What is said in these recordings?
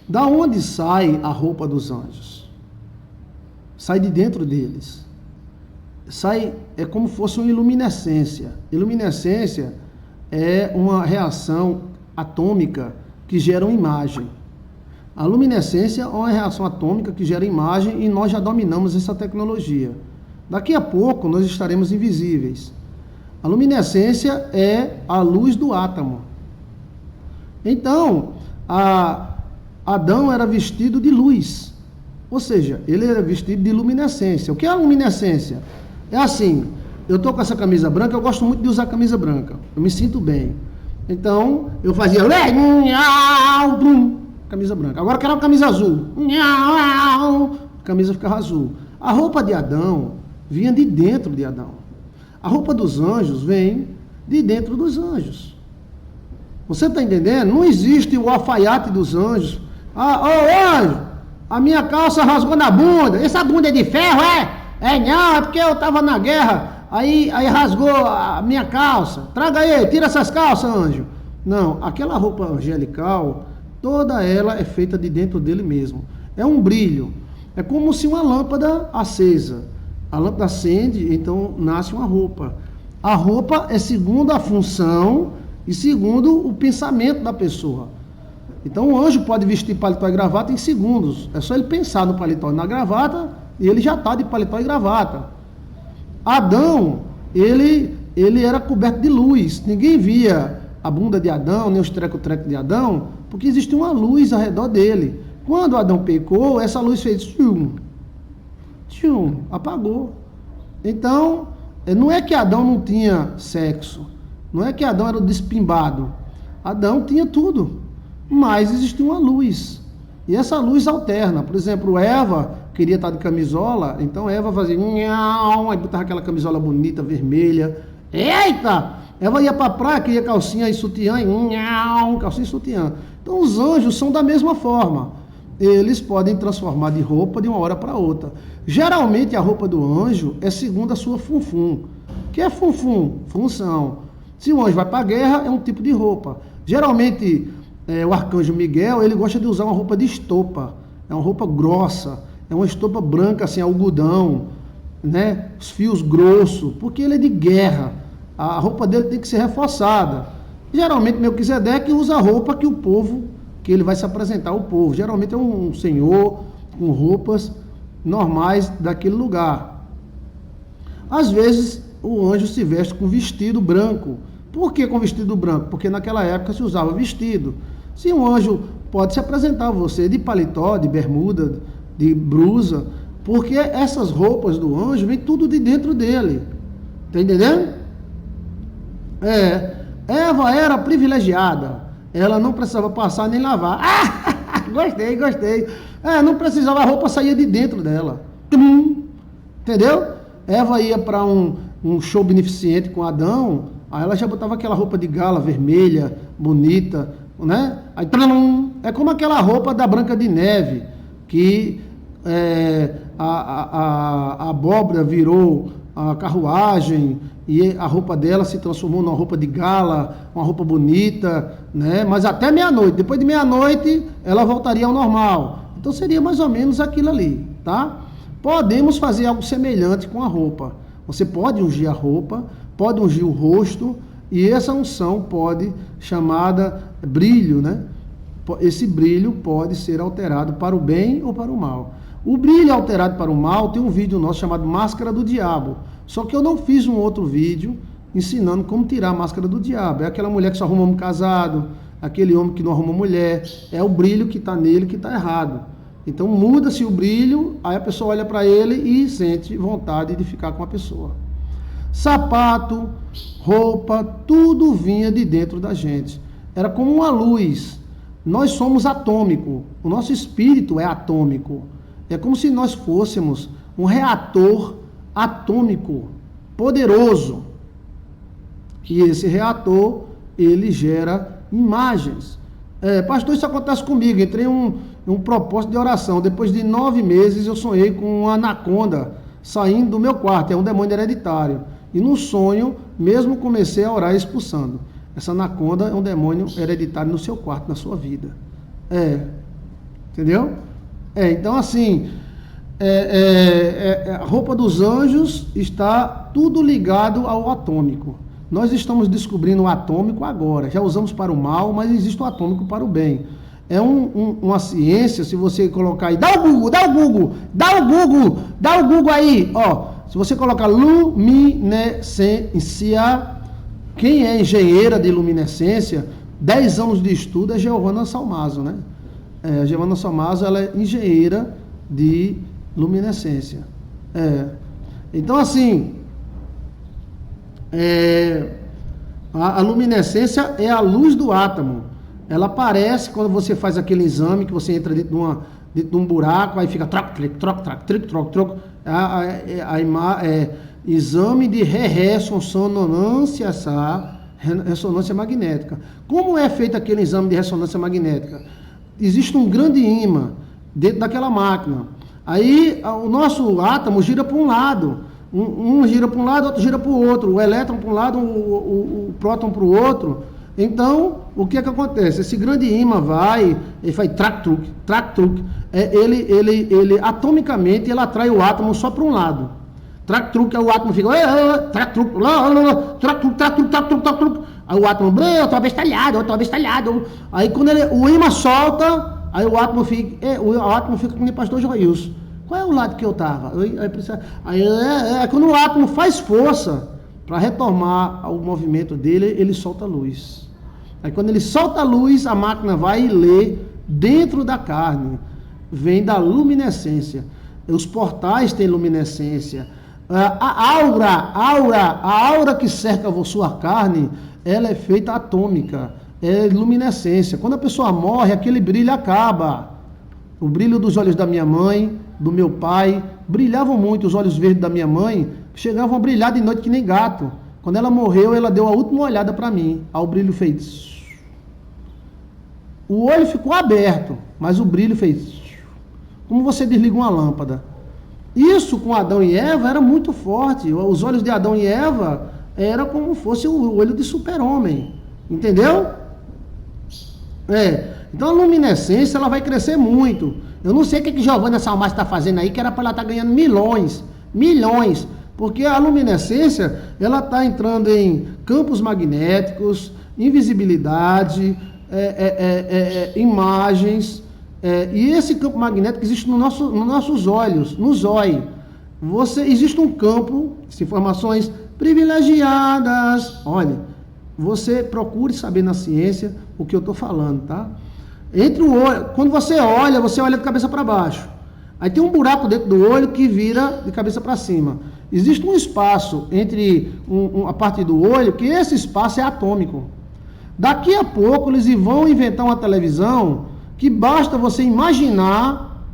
Da onde sai a roupa dos anjos? Sai de dentro deles. Sai, é como se fosse uma iluminescência. Iluminescência é uma reação atômica que gera uma imagem. A luminescência é uma reação atômica que gera imagem e nós já dominamos essa tecnologia. Daqui a pouco nós estaremos invisíveis. A luminescência é a luz do átomo. Então, Adão era vestido de luz. Ou seja, ele era vestido de luminescência. O que é a luminescência? É assim, eu estou com essa camisa branca, eu gosto muito de usar camisa branca. Eu me sinto bem. Então, eu fazia camisa branca. Agora eu quero uma camisa azul. A camisa ficava azul. A roupa de Adão vinha de dentro de Adão. A roupa dos anjos vem de dentro dos anjos. Você está entendendo? Não existe o alfaiate dos anjos. Anjo, a minha calça rasgou na bunda. Essa bunda é de ferro, é? Não, é porque eu estava na guerra. Aí rasgou a minha calça. Traga aí, tira essas calças, anjo. Não, aquela roupa angelical, toda ela é feita de dentro dele mesmo. É um brilho. É como se uma lâmpada acesa. A lâmpada acende, então nasce uma roupa. A roupa é segundo a função e segundo o pensamento da pessoa. Então o anjo pode vestir paletó e gravata em segundos. É só ele pensar no paletó e na gravata e ele já está de paletó e gravata. Adão, ele era coberto de luz. Ninguém via a bunda de Adão, nem os treco-treco de Adão, porque existia uma luz ao redor dele. Quando Adão pecou, essa luz fez tchum, tchum, apagou. Então, não é que Adão não tinha sexo, não é que Adão era o despimbado. Adão tinha tudo, mas existia uma luz. E essa luz alterna. Por exemplo, Eva queria estar de camisola, então Eva fazia aí botava aquela camisola bonita, vermelha. Eita! Eva ia para a praia, queria calcinha e sutiã, calcinha e sutiã. Então os anjos são da mesma forma. Eles podem transformar de roupa de uma hora para outra. Geralmente a roupa do anjo é segundo a sua funfum. O que é funfum? Função. Se o anjo vai para a guerra, é um tipo de roupa. Geralmente o arcanjo Miguel, ele gosta de usar uma roupa de estopa. É uma roupa grossa, é uma estopa branca, assim, algodão, né? Os fios grossos, porque ele é de guerra. A roupa dele tem que ser reforçada. Geralmente Melquisedeque usa a roupa que o povo, que ele vai se apresentar ao povo. Geralmente é um senhor com roupas normais daquele lugar. Às vezes o anjo se veste com vestido branco. Por que com vestido branco? Porque naquela época se usava vestido. Se um anjo pode se apresentar a você de paletó, de bermuda, de blusa, porque essas roupas do anjo vem tudo de dentro dele. Está entendendo? Eva era privilegiada. Ela não precisava passar nem lavar. Gostei. Não precisava, a roupa saía de dentro dela. Entendeu? Eva ia para um show beneficente com Adão, aí ela já botava aquela roupa de gala vermelha, bonita, né? Aí, é como aquela roupa da Branca de Neve, que a abóbora virou a carruagem e a roupa dela se transformou numa roupa de gala, uma roupa bonita, né? Mas até meia-noite. Depois de meia-noite, ela voltaria ao normal. Então seria mais ou menos aquilo ali, tá? Podemos fazer algo semelhante com a roupa. Você pode ungir a roupa, pode ungir o rosto, e essa unção pode, chamada brilho, né? Esse brilho pode ser alterado para o bem ou para o mal. O brilho alterado para o mal, tem um vídeo nosso chamado Máscara do Diabo. Só que eu não fiz um outro vídeo ensinando como tirar a máscara do diabo. É aquela mulher que só arruma homem casado, aquele homem que não arruma mulher. É o brilho que está nele que está errado. Então muda-se o brilho, aí a pessoa olha para ele e sente vontade de ficar com a pessoa. Sapato, roupa, tudo vinha de dentro da gente. Era como uma luz. Nós somos atômicos. O nosso espírito é atômico. É como se nós fôssemos um reator atômico poderoso. E esse reator, ele gera imagens. Pastor, isso acontece comigo. Entrei em um propósito de oração. Depois de 9 meses, eu sonhei com uma anaconda saindo do meu quarto. É um demônio hereditário. E no sonho, mesmo comecei a orar expulsando. Essa anaconda é um demônio hereditário no seu quarto, na sua vida. Entendeu? Então assim, a roupa dos anjos está tudo ligado ao atômico. Nós estamos descobrindo o atômico agora. Já usamos para o mal, mas existe o atômico para o bem. É uma ciência, se você colocar aí, dá o Google aí, ó. Se você colocar luminescência, quem é engenheira de luminescência, 10 anos de estudo é Giovanna Salmaso, né? A Giovanna Salmaso, ela é engenheira de luminescência. Então, assim, a luminescência é a luz do átomo. Ela aparece quando você faz aquele exame, que você entra dentro de um buraco, aí fica troc, exame de ressonância magnética. Como é feito aquele exame de ressonância magnética? Existe um grande ímã dentro daquela máquina. Aí o nosso átomo gira para um lado. Um gira para um lado, outro gira para o outro. O elétron para um lado, o próton para o outro. Então, o que é que acontece? Esse grande ímã ele faz trac-truc. Ele atomicamente, ele atrai o átomo só para um lado. Trac-truc, aí o átomo fica... Trac-truc. Aí o átomo... Eu estou abestalhado. Aí quando o ímã solta, aí o átomo fica com o pastor Joilson. Qual é o lado que eu estava? Quando o átomo faz força para retomar o movimento dele, ele solta a luz. Aí quando ele solta a luz, a máquina vai e lê dentro da carne. Vem da luminescência. Os portais têm luminescência. A aura que cerca a sua carne, ela é feita atômica. É luminescência. Quando a pessoa morre, aquele brilho acaba. O brilho dos olhos da minha mãe, do meu pai, brilhavam muito os olhos verdes da minha mãe, chegavam a brilhar de noite que nem gato. Quando ela morreu, ela deu a última olhada para mim. Aí o brilho fez... O olho ficou aberto, mas o brilho fez... Como você desliga uma lâmpada. Isso com Adão e Eva era muito forte. Os olhos de Adão e Eva era como fosse o olho de super-homem. Entendeu? Então a luminescência ela vai crescer muito. Eu não sei o que Giovanna Salmaso está fazendo aí, que era para ela estar ganhando milhões. Porque a luminescência, ela está entrando em campos magnéticos, invisibilidade, imagens, e esse campo magnético existe nos nossos olhos, no zóio. Existe um campo, informações privilegiadas. Olha, você procure saber na ciência o que eu estou falando, tá? Entre o olho, quando você olha de cabeça para baixo. Aí tem um buraco dentro do olho que vira de cabeça para cima. Existe um espaço entre a parte do olho, que esse espaço é atômico. Daqui a pouco eles vão inventar uma televisão que basta você imaginar,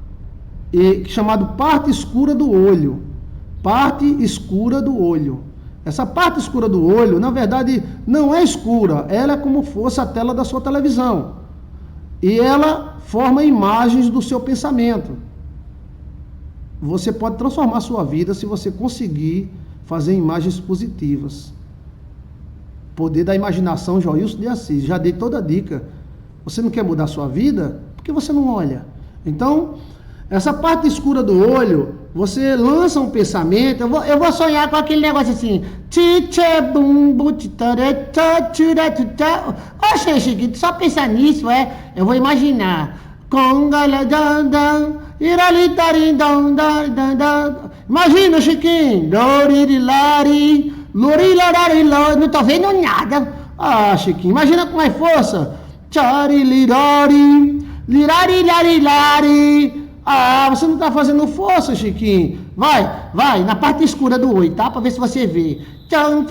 chamado parte escura do olho. Parte escura do olho. Essa parte escura do olho, na verdade, não é escura. Ela é como fosse a tela da sua televisão. E ela forma imagens do seu pensamento. Você pode transformar a sua vida se você conseguir fazer imagens positivas. Poder da imaginação, Joilson de Assis. Já dei toda a dica. Você não quer mudar a sua vida? Por que você não olha? Então, essa parte escura do olho, você lança um pensamento. Eu vou sonhar com aquele negócio assim. Oxe, Chiquito, só pensar nisso, eu vou imaginar. Imagina, Chiquinho. Não tô vendo nada. Ah, Chiquinho, imagina com mais força. Ah, você não tá fazendo força, Chiquinho. Vai, na parte escura do olho, tá? Pra ver se você vê. Ah, eu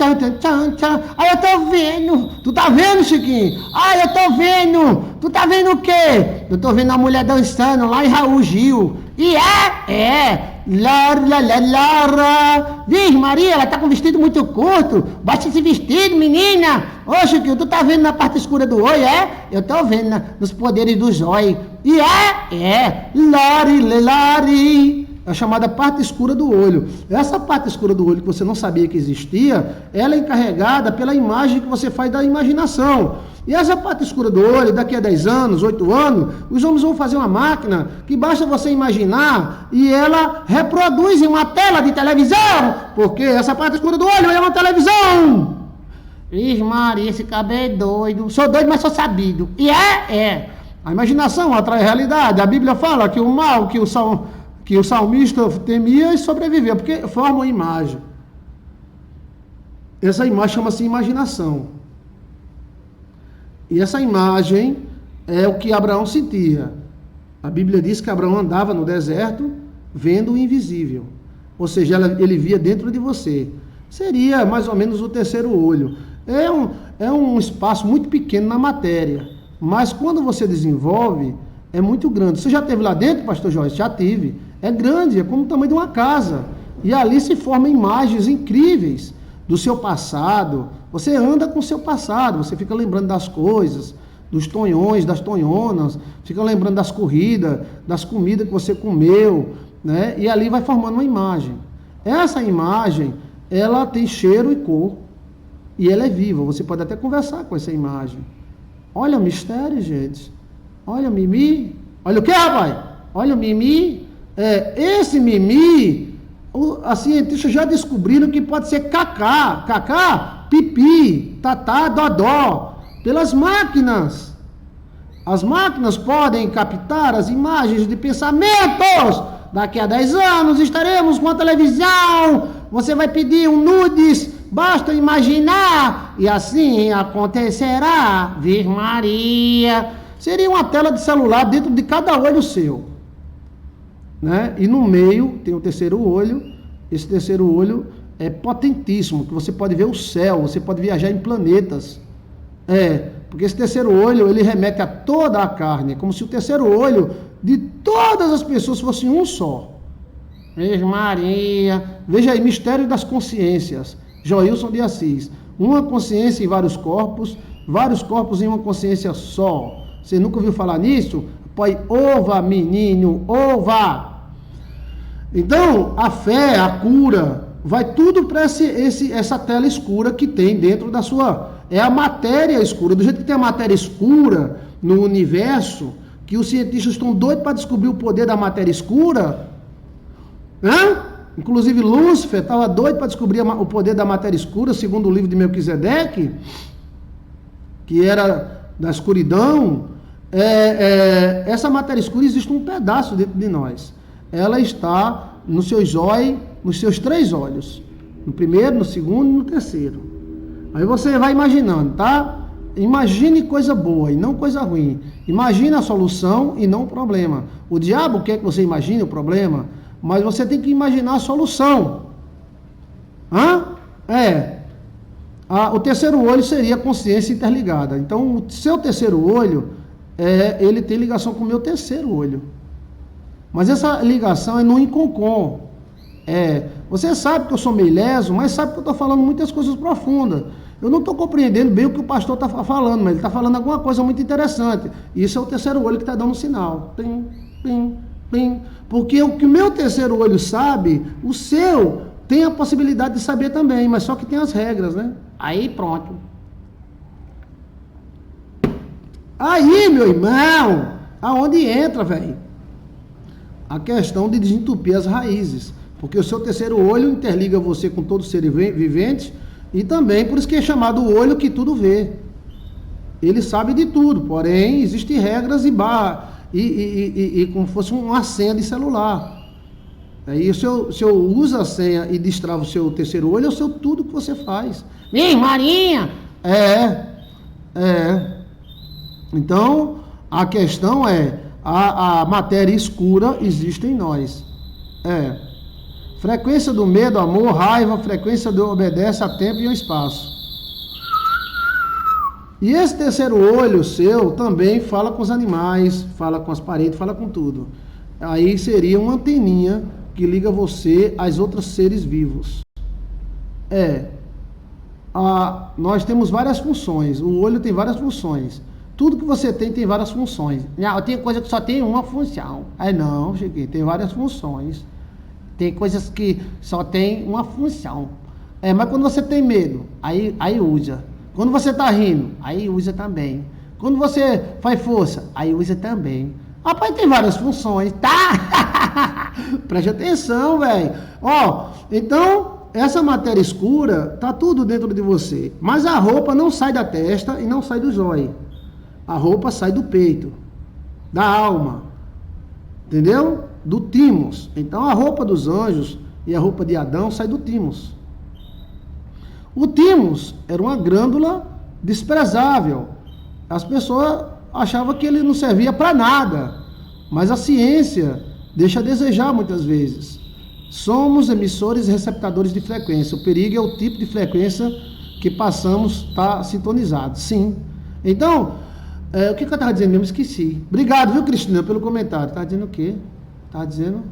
tô vendo. Tu tá vendo, Chiquinho? Ah, eu tô vendo. Tu tá vendo o quê? Eu tô vendo a mulher dançando lá em Raul Gil. E Lara. Vixe, Maria, ela tá com um vestido muito curto. Baixa esse vestido, menina. Ô, Chiquinho, tu tá vendo na parte escura do olho, Eu tô vendo nos poderes do zóio. E Lari. É a chamada parte escura do olho. Essa parte escura do olho que você não sabia que existia, ela é encarregada pela imagem que você faz da imaginação. E essa parte escura do olho, daqui a 10 anos, 8 anos, os homens vão fazer uma máquina que basta você imaginar e ela reproduz em uma tela de televisão, porque essa parte escura do olho é uma televisão. Ih, Maria, esse cabelo é doido. Sou doido, mas sou sabido. E é. A imaginação atrai a realidade. A Bíblia fala que o mal que o salmista temia e sobreviveu, porque forma uma imagem. Essa imagem chama-se imaginação. E essa imagem é o que Abraão sentia. A Bíblia diz que Abraão andava no deserto vendo o invisível. Ou seja, ele via dentro de você. Seria mais ou menos o terceiro olho. É um espaço muito pequeno na matéria. Mas quando você desenvolve, é muito grande. Você já esteve lá dentro, pastor Joyce? Já tive. É grande, é como o tamanho de uma casa. E ali se formam imagens incríveis do seu passado. Você anda com o seu passado, você fica lembrando das coisas, dos tonhões, das tonhonas, fica lembrando das corridas, das comidas que você comeu, né? E ali vai formando uma imagem. Essa imagem, ela tem cheiro e cor, e ela é viva. Você pode até conversar com essa imagem. Olha o mistério, gente. Olha o Mimi. Olha o que, rapaz? Olha o Mimi. Esse Mimi, as cientistas já descobriram que pode ser cacá, pipi, tatá, dodó, pelas máquinas. As máquinas podem captar as imagens de pensamentos. Daqui a 10 anos estaremos com a televisão. Você vai pedir um nudes, basta imaginar, e assim acontecerá. Virgem Maria. Seria uma tela de celular dentro de cada olho seu, né? E no meio tem o terceiro olho. Esse terceiro olho é potentíssimo, que você pode ver o céu, você pode viajar em planetas. Porque esse terceiro olho, ele remete a toda a carne, é como se o terceiro olho de todas as pessoas fosse um só. Virgem Maria. Veja aí, mistério das consciências. Joilson de Assis. Uma consciência em vários corpos em uma consciência só. Você nunca ouviu falar nisso? Pai, ova, menino, ova. Então, a fé, a cura, vai tudo para essa tela escura que tem dentro da sua... É a matéria escura. Do jeito que tem a matéria escura no universo, que os cientistas estão doidos para descobrir o poder da matéria escura, né? Inclusive Lúcifer estava doido para descobrir o poder da matéria escura, segundo o livro de Melquisedeque, que era da escuridão. Essa matéria escura, existe um pedaço dentro de nós. Ela está nos seus 3 olhos. No primeiro, no segundo e no terceiro. Aí você vai imaginando, tá? Imagine coisa boa e não coisa ruim. Imagine a solução e não o problema. O diabo quer que você imagine o problema, mas você tem que imaginar a solução. O terceiro olho seria a consciência interligada. Então, o seu terceiro olho, ele tem ligação com o meu terceiro olho. Mas essa ligação é no inconcom. Você sabe que eu sou meio leso, mas sabe que eu estou falando muitas coisas profundas. Eu não estou compreendendo bem o que o pastor está falando, mas ele está falando alguma coisa muito interessante. Isso é o terceiro olho que está dando um sinal. Pim, pim, pim. Porque o que o meu terceiro olho sabe, o seu tem a possibilidade de saber também, mas só que tem as regras, né? Aí pronto. Aí, meu irmão, aonde entra, velho? A questão de desentupir as raízes. Porque o seu terceiro olho interliga você com todo ser vivente, e também por isso que é chamado o olho que tudo vê. Ele sabe de tudo, porém existem regras e como fosse uma senha de celular. Aí se eu uso a senha e destravo o seu terceiro olho, eu sei tudo que você faz. Ih, Marinha! Então, a questão é, a matéria escura existe em nós. Frequência do medo, amor, raiva, frequência do obedece a tempo e ao espaço. E esse terceiro olho seu também fala com os animais, fala com as paredes, fala com tudo. Aí seria uma anteninha que liga você aos outros seres vivos. Nós temos várias funções. O olho tem várias funções. Tudo que você tem várias funções. Não, tem coisa que só tem uma função. Não, Chiquinho, tem várias funções. Tem coisas que só tem uma função. Mas quando você tem medo, aí usa. Quando você está rindo, aí usa também. Quando você faz força, aí usa também. Rapaz, tem várias funções, tá? Preste atenção, velho. Então, essa matéria escura, tá tudo dentro de você. Mas a roupa não sai da testa e não sai do zóio. A roupa sai do peito, da alma. Entendeu? Do timos. Então, a roupa dos anjos e a roupa de Adão sai do timos. O timos era uma glândula desprezável. As pessoas achavam que ele não servia para nada, mas a ciência deixa a desejar muitas vezes. Somos emissores e receptadores de frequência. O perigo é o tipo de frequência que passamos estar sintonizado. Sim. Então, o que eu estava dizendo mesmo? Esqueci. Obrigado, viu, Cristina, pelo comentário. Está dizendo o quê? Está dizendo?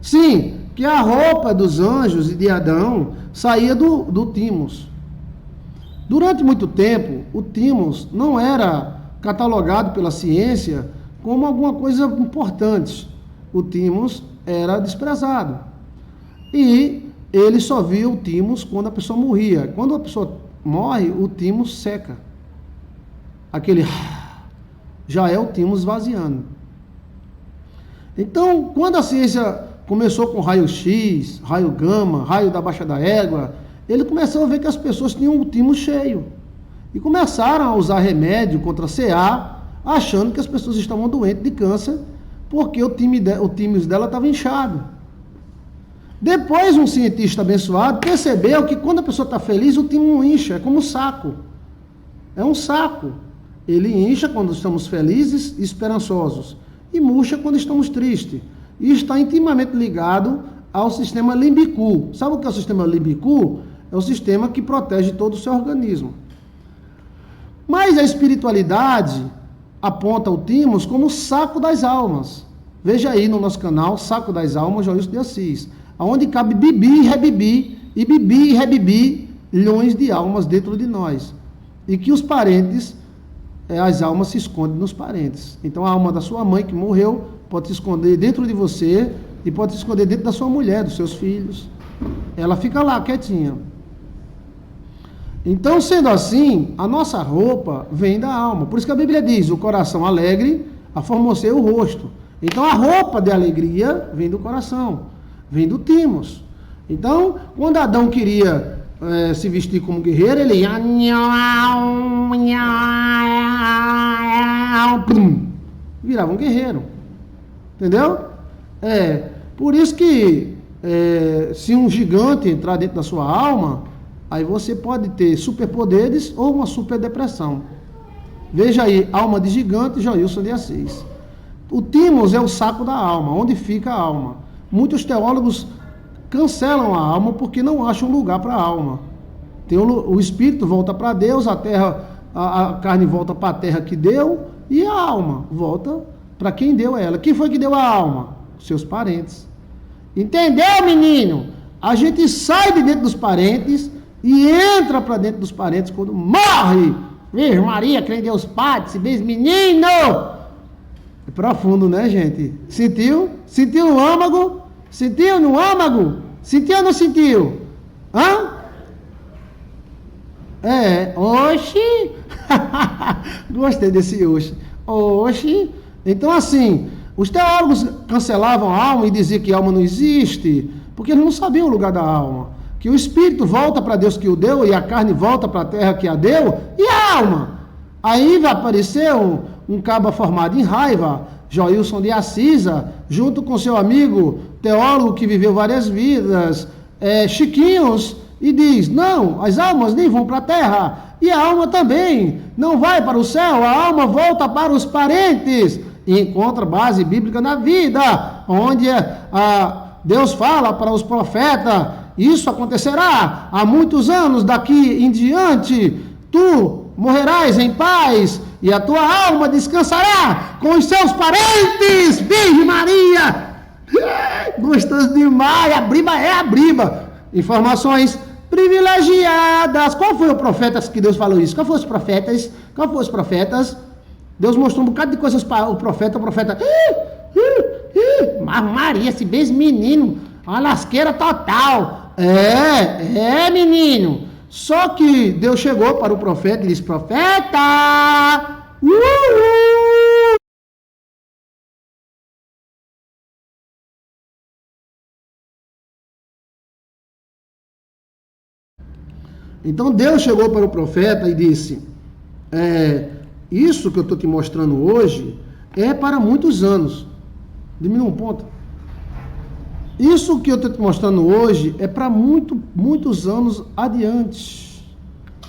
Sim, que a roupa dos anjos e de Adão saía do timos. Durante muito tempo, o timos não era catalogado pela ciência como alguma coisa importante. O timos era desprezado. E ele só via o timos quando a pessoa morria. Quando a pessoa morre, o timos seca. Aquele já é o timos esvaziando. Então, quando a ciência começou com raio-x, raio gama, raio da baixa da égua, ele começou a ver que as pessoas tinham o timo cheio. E começaram a usar remédio contra CA, achando que as pessoas estavam doentes de câncer, porque o tímus dela estava inchado. Depois, um cientista abençoado percebeu que quando a pessoa está feliz, o timo não incha, é como um saco. É um saco. Ele incha quando estamos felizes e esperançosos, e murcha quando estamos tristes. E está intimamente ligado ao sistema límbico. Sabe o que é o sistema límbico? É o sistema que protege todo o seu organismo. Mas a espiritualidade aponta o timos como o saco das almas. Veja aí no nosso canal, Saco das Almas, Joilson de Assis, onde cabe bibi e rebibi milhões de almas dentro de nós. E que os parentes, as almas se escondem nos parentes. Então a alma da sua mãe que morreu pode se esconder dentro de você e pode se esconder dentro da sua mulher, dos seus filhos. Ela fica lá, quietinha. Então, sendo assim, a nossa roupa vem da alma. Por isso que a Bíblia diz, o coração alegre aformoseia o rosto. Então, a roupa de alegria vem do coração, vem do timos. Então, quando Adão queria se vestir como guerreiro, ele virava um guerreiro. Entendeu? Por isso que se um gigante entrar dentro da sua alma, aí você pode ter superpoderes ou uma superdepressão. Veja aí, alma de gigante, Joilson de Assis. O timos é o saco da alma, onde fica a alma. Muitos teólogos cancelam a alma porque não acham lugar para a alma. O espírito volta para Deus, a terra, a carne volta para a terra que deu, e a alma volta para quem deu ela. Quem foi que deu a alma? Seus parentes. Entendeu, menino? A gente sai de dentro dos parentes e entra para dentro dos parentes quando morre. Virgem Maria, crê em Deus Pai, se beijo, menino! É profundo, né, gente? Sentiu? Sentiu no âmago? Sentiu no âmago? Sentiu ou não sentiu? Hã? Oxi! Gostei desse oxi. Oxi! Então, assim, os teólogos cancelavam a alma e diziam que a alma não existe, porque eles não sabiam o lugar da alma. Que o espírito volta para Deus que o deu e a carne volta para a terra que a deu, e a alma? Aí vai aparecer um caba formado em raiva, Joilson de Assis, junto com seu amigo teólogo que viveu várias vidas, Chiquinhos, e diz, não, as almas nem vão para a terra, e a alma também não vai para o céu, a alma volta para os parentes, e encontra base bíblica na vida, onde Deus fala para os profetas, isso acontecerá há muitos anos daqui em diante, tu morrerás em paz, e a tua alma descansará com os seus parentes, Virgem Maria. Gostoso demais, a briba. Informações privilegiadas. Qual foi o profeta que Deus falou isso? Qual foram os profetas? Deus mostrou um bocado de coisas para o profeta. Mas Maria, esse beijo menino, uma lasqueira total. Menino. Só que Deus chegou para o profeta e disse, profeta, Então Deus chegou para o profeta e disse, isso que eu estou te mostrando hoje é para muitos anos. Diminua um ponto. Isso que eu estou te mostrando hoje é para muitos anos adiante.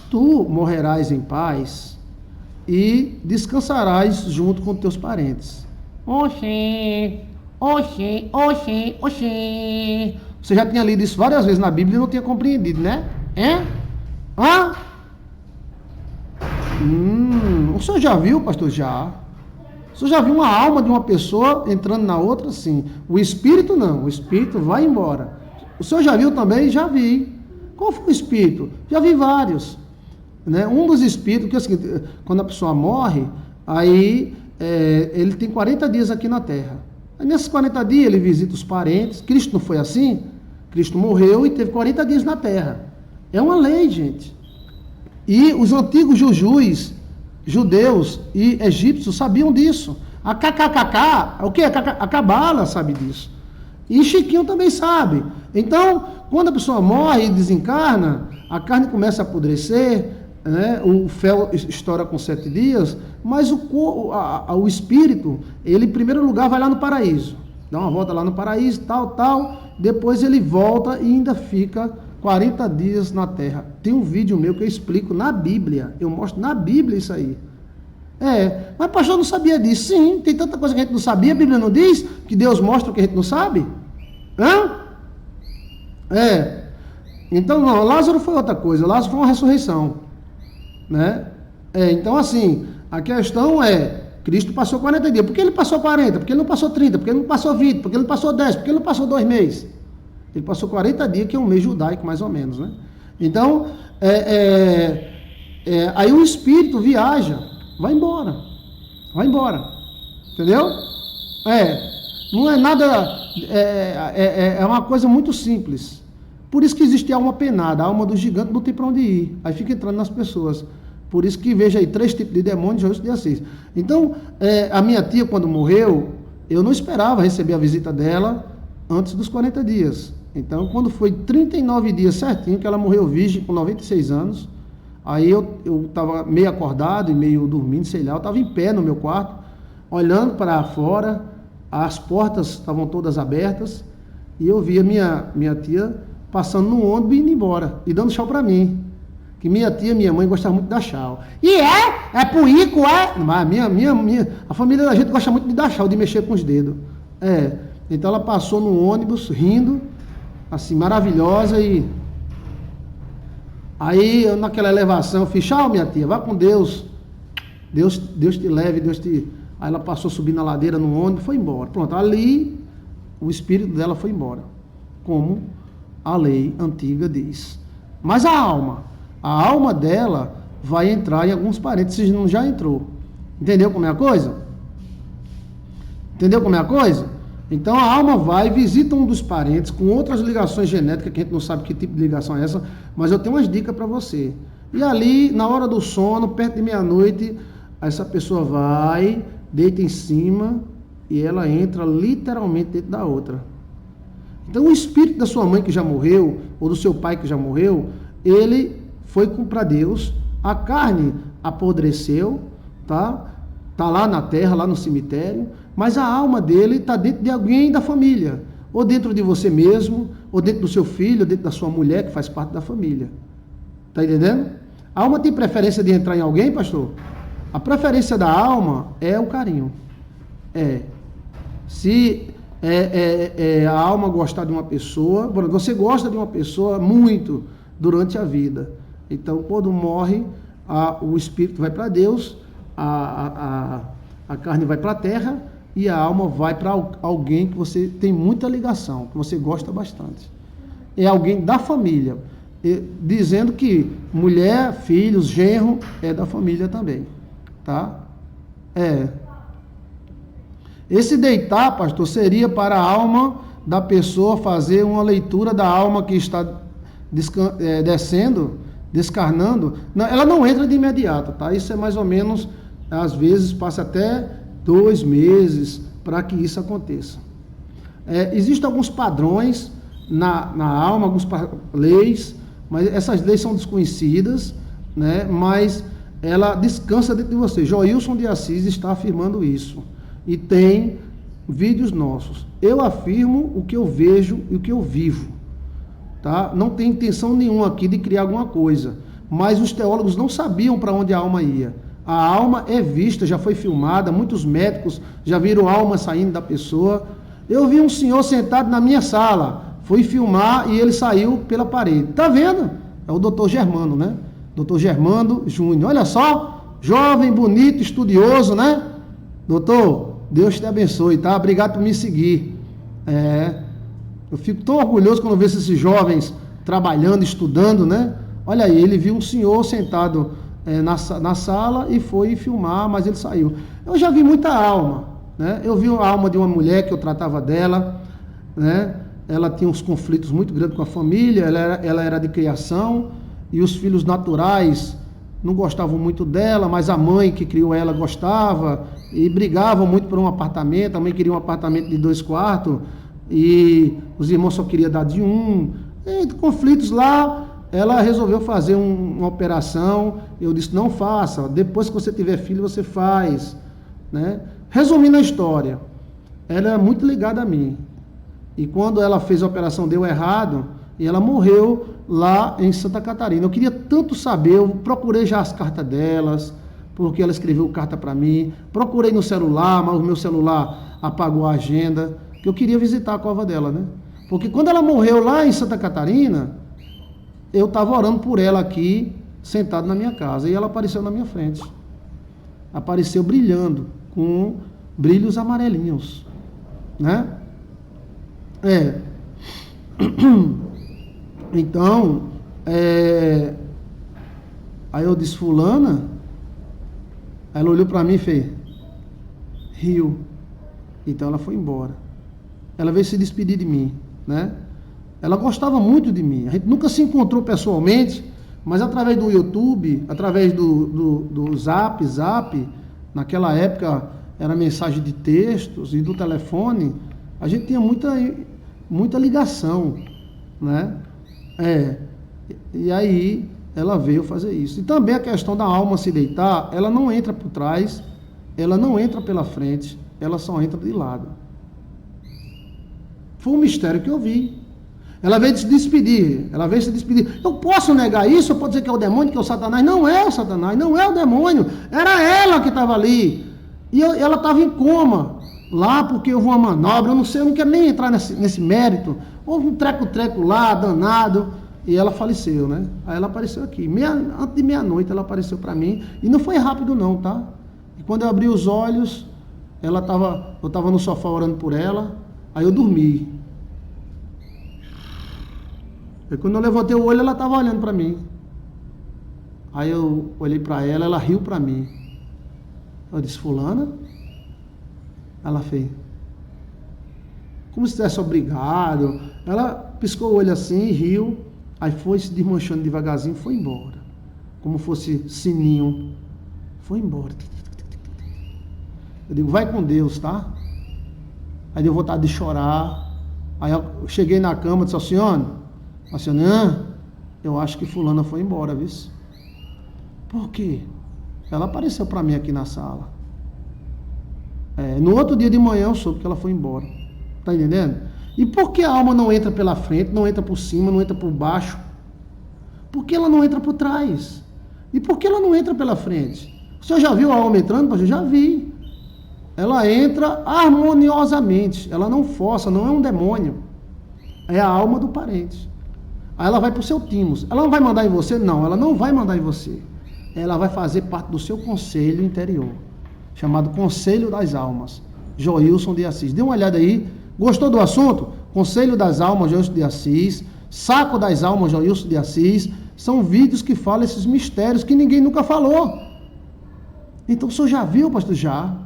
Tu morrerás em paz e descansarás junto com teus parentes. Oxê. Você já tinha lido isso várias vezes na Bíblia e não tinha compreendido, né? O senhor já viu, pastor? Já. O senhor já viu uma alma de uma pessoa entrando na outra? Sim. O espírito não. O espírito vai embora. O senhor já viu também? Já vi. Qual foi o espírito? Já vi vários. Né? Um dos espíritos, que é o seguinte, quando a pessoa morre, aí ele tem 40 dias aqui na Terra. Aí nesses 40 dias ele visita os parentes. Cristo não foi assim? Cristo morreu e teve 40 dias na Terra. É uma lei, gente. E os antigos jujus, judeus e egípcios sabiam disso. A KKKK, o que? A Cabala sabe disso. E Chiquinho também sabe. Então, quando a pessoa morre e desencarna, a carne começa a apodrecer, né? O fel estoura com 7 dias, mas o espírito, ele em primeiro lugar vai lá no paraíso. Dá uma volta lá no paraíso, tal. Depois ele volta e ainda fica 40 dias na Terra. Tem um vídeo meu que eu explico na Bíblia. Eu mostro na Bíblia isso aí. Mas pastor, não sabia disso. Sim, tem tanta coisa que a gente não sabia. A Bíblia não diz que Deus mostra o que a gente não sabe? Então, não, Lázaro foi outra coisa. Lázaro foi uma ressurreição. Né? Então, assim, a questão Cristo passou 40 dias. Por que ele passou 40? Por que ele não passou 30? Por que ele não passou 20? Por que ele não passou 10? Por que ele não passou 2 meses? Ele passou 40 dias, que é um mês judaico, mais ou menos, né? Então, aí o espírito viaja, vai embora. Entendeu? Não é nada, é uma coisa muito simples. Por isso que existe a alma penada, a alma do gigante não tem para onde ir. Aí fica entrando nas pessoas. Por isso que veja aí 3 tipos de demônios, Jesus de Assis. Então, a minha tia, quando morreu, eu não esperava receber a visita dela antes dos 40 dias. Então, quando foi 39 dias certinho, que ela morreu virgem com 96 anos, aí eu estava meio acordado e meio dormindo, sei lá, eu estava em pé no meu quarto, olhando para fora, as portas estavam todas abertas, e eu via minha tia passando no ônibus e indo embora, e dando tchau para mim. Que minha tia e minha mãe gostavam muito de dar tchau. E é puíco, Mas a família da gente gosta muito de dar tchau, de mexer com os dedos. Então ela passou no ônibus, rindo, assim, maravilhosa, e aí eu, naquela elevação, eu fiz, tchau minha tia, vá com Deus, Deus te leve, aí ela passou subindo a ladeira no ônibus, foi embora, pronto, ali o espírito dela foi embora, como a lei antiga diz. Mas a alma dela vai entrar em alguns parentes, se não já entrou. Entendeu como é a coisa? Então a alma vai, visita um dos parentes com outras ligações genéticas, que a gente não sabe que tipo de ligação é essa, mas eu tenho umas dicas para você. E ali, na hora do sono, perto de meia-noite, essa pessoa vai, deita em cima e ela entra literalmente dentro da outra. Então o espírito da sua mãe que já morreu, ou do seu pai que já morreu, ele foi para Deus, a carne apodreceu, tá lá na terra, lá no cemitério, mas a alma dele está dentro de alguém da família, ou dentro de você mesmo, ou dentro do seu filho, ou dentro da sua mulher, que faz parte da família. Está entendendo? A alma tem preferência de entrar em alguém, pastor? A preferência da alma é o carinho. Se a alma gostar de uma pessoa, você gosta de uma pessoa muito durante a vida. Então, quando morre, o espírito vai para Deus, a carne vai para a terra e a alma vai para alguém que você tem muita ligação, que você gosta bastante. É alguém da família, dizendo que mulher, filhos, genro é da família também, tá? Esse deitar, pastor, seria para a alma da pessoa fazer uma leitura da alma que está descendo, descarnando. Não, ela não entra de imediato, tá? Isso é mais ou menos, às vezes, passa até 2 meses para que isso aconteça. Existem alguns padrões na alma, algumas leis, mas essas leis são desconhecidas, né? Mas ela descansa dentro de você. Joilson de Assis está afirmando isso. E tem vídeos nossos. Eu afirmo o que eu vejo e o que eu vivo. Tá? Não tem intenção nenhuma aqui de criar alguma coisa. Mas os teólogos não sabiam para onde a alma ia. A alma é vista, já foi filmada, muitos médicos já viram a alma saindo da pessoa. Eu vi um senhor sentado na minha sala, fui filmar e ele saiu pela parede. Tá vendo? É o doutor Germano, né? Doutor Germano Júnior. Olha só, jovem, bonito, estudioso, né? Doutor, Deus te abençoe, tá? Obrigado por me seguir. Eu fico tão orgulhoso quando vejo esses jovens trabalhando, estudando, né? Olha aí, ele viu um senhor sentado na sala e foi filmar, mas ele saiu. Eu já vi muita alma, né? Eu vi a alma de uma mulher que eu tratava dela, né? Ela tinha uns conflitos muito grandes com a família, ela era de criação e os filhos naturais não gostavam muito dela, mas a mãe que criou ela gostava e brigavam muito por um apartamento. A mãe queria um apartamento de 2 quartos e os irmãos só queriam dar de 1. E conflitos lá, ela resolveu fazer uma operação. Eu disse, não faça, depois que você tiver filho você faz, né? Resumindo a história, ela era muito ligada a mim e quando ela fez a operação deu errado e ela morreu lá em Santa Catarina. Eu queria tanto saber, eu procurei já as cartas delas, porque ela escreveu carta para mim, procurei no celular, mas o meu celular apagou a agenda, que eu queria visitar a cova dela, né? Porque quando ela morreu lá em Santa Catarina, eu estava orando por ela aqui, sentado na minha casa, e ela apareceu na minha frente. Apareceu brilhando, com brilhos amarelinhos, né? Então, aí eu disse, fulana, aí ela olhou para mim e fez, riu. Então ela foi embora. Ela veio se despedir de mim, né? Ela gostava muito de mim. A gente nunca se encontrou pessoalmente, mas através do YouTube, através do Zap, naquela época era mensagem de textos e do telefone, a gente tinha muita ligação, né? E aí ela veio fazer isso. E também a questão da alma se deitar, ela não entra por trás, ela não entra pela frente, ela só entra de lado. Foi um mistério que eu vi. Ela veio se despedir, Eu posso negar isso? Eu posso dizer que é o demônio, que é o Satanás? Não é o Satanás, não é o demônio, era ela que estava ali. E ela estava em coma lá porque houve uma manobra, eu não sei, eu não quero nem entrar nesse mérito. Houve um treco lá, danado, e ela faleceu, né? Aí ela apareceu aqui, antes de meia-noite ela apareceu para mim, e não foi rápido não, tá? E quando eu abri os olhos, eu estava no sofá orando por ela, aí eu dormi. E quando eu levantei o olho, ela estava olhando para mim. Aí eu olhei para ela, ela riu para mim. Eu disse, fulana? Ela fez, como se tivesse obrigado. Ela piscou o olho assim, riu, aí foi se desmanchando devagarzinho, foi embora. Como fosse sininho. Foi embora. Eu digo, vai com Deus, tá? Aí deu vontade de chorar. Aí eu cheguei na cama e disse, a senhora, eu acho que fulana foi embora, viu? Por quê? Ela apareceu para mim aqui na sala. No outro dia de manhã eu soube que ela foi embora. Tá entendendo? E por que a alma não entra pela frente, não entra por cima, não entra por baixo? Por que ela não entra por trás? E por que ela não entra pela frente? O senhor já viu a alma entrando, pastor? Já vi. Ela entra harmoniosamente. Ela não força, não é um demônio. É a alma do parente. Aí ela vai para o seu timos. Ela não vai mandar em você? Não, ela não vai mandar em você. Ela vai fazer parte do seu conselho interior, chamado Conselho das Almas. Joilson de Assis. Dê uma olhada aí. Gostou do assunto? Conselho das Almas, Joilson de Assis. Saco das Almas, Joilson de Assis. São vídeos que falam esses mistérios que ninguém nunca falou. Então o senhor já viu, pastor? Já.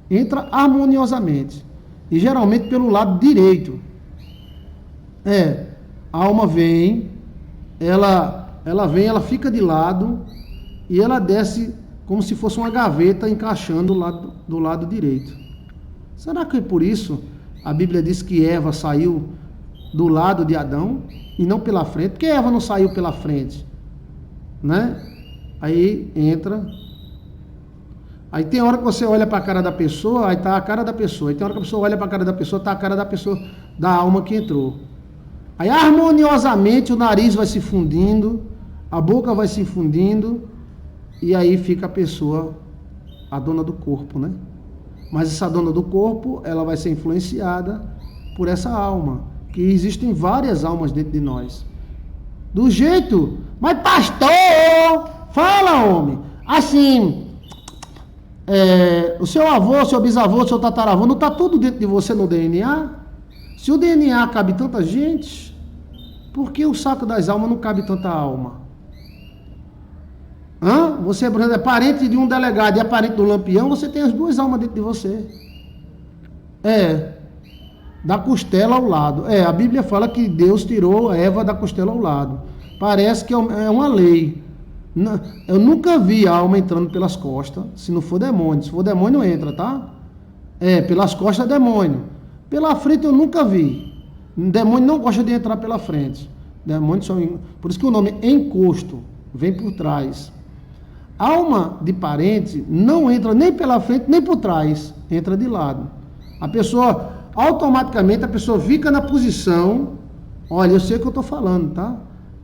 entra harmoniosamente. E geralmente pelo lado direito. A alma vem, ela fica de lado e ela desce como se fosse uma gaveta encaixando do lado direito. Será que é por isso a Bíblia diz que Eva saiu do lado de Adão e não pela frente? Porque Eva não saiu pela frente, né? Aí entra. Aí tem hora que você olha para a cara da pessoa, aí tá a cara da pessoa. Aí tem hora que a pessoa olha para a cara da pessoa, tá a cara da pessoa, da alma que entrou. Aí harmoniosamente o nariz vai se fundindo, a boca vai se fundindo, e aí fica a pessoa, a dona do corpo, né? Mas essa dona do corpo, ela vai ser influenciada por essa alma, que existem várias almas dentro de nós. Do jeito, mas pastor, fala homem, assim, o seu avô, seu bisavô, seu tataravô, não está tudo dentro de você no DNA? Se o DNA cabe tanta gente, por que o saco das almas não cabe tanta alma? Você, por exemplo, é parente de um delegado e é parente do Lampião, você tem as duas almas dentro de você. Da costela ao lado. A Bíblia fala que Deus tirou a Eva da costela ao lado. Parece que é uma lei. Eu nunca vi a alma entrando pelas costas, se não for demônio. Se for demônio, entra, tá? Pelas costas é demônio. Pela frente eu nunca vi. Demônio não gosta de entrar pela frente. Demônio só... Por isso que o nome é encosto, vem por trás. Alma de parente não entra nem pela frente, nem por trás. Entra de lado. A pessoa, automaticamente, a pessoa fica na posição... Olha, eu sei o que eu estou falando, tá?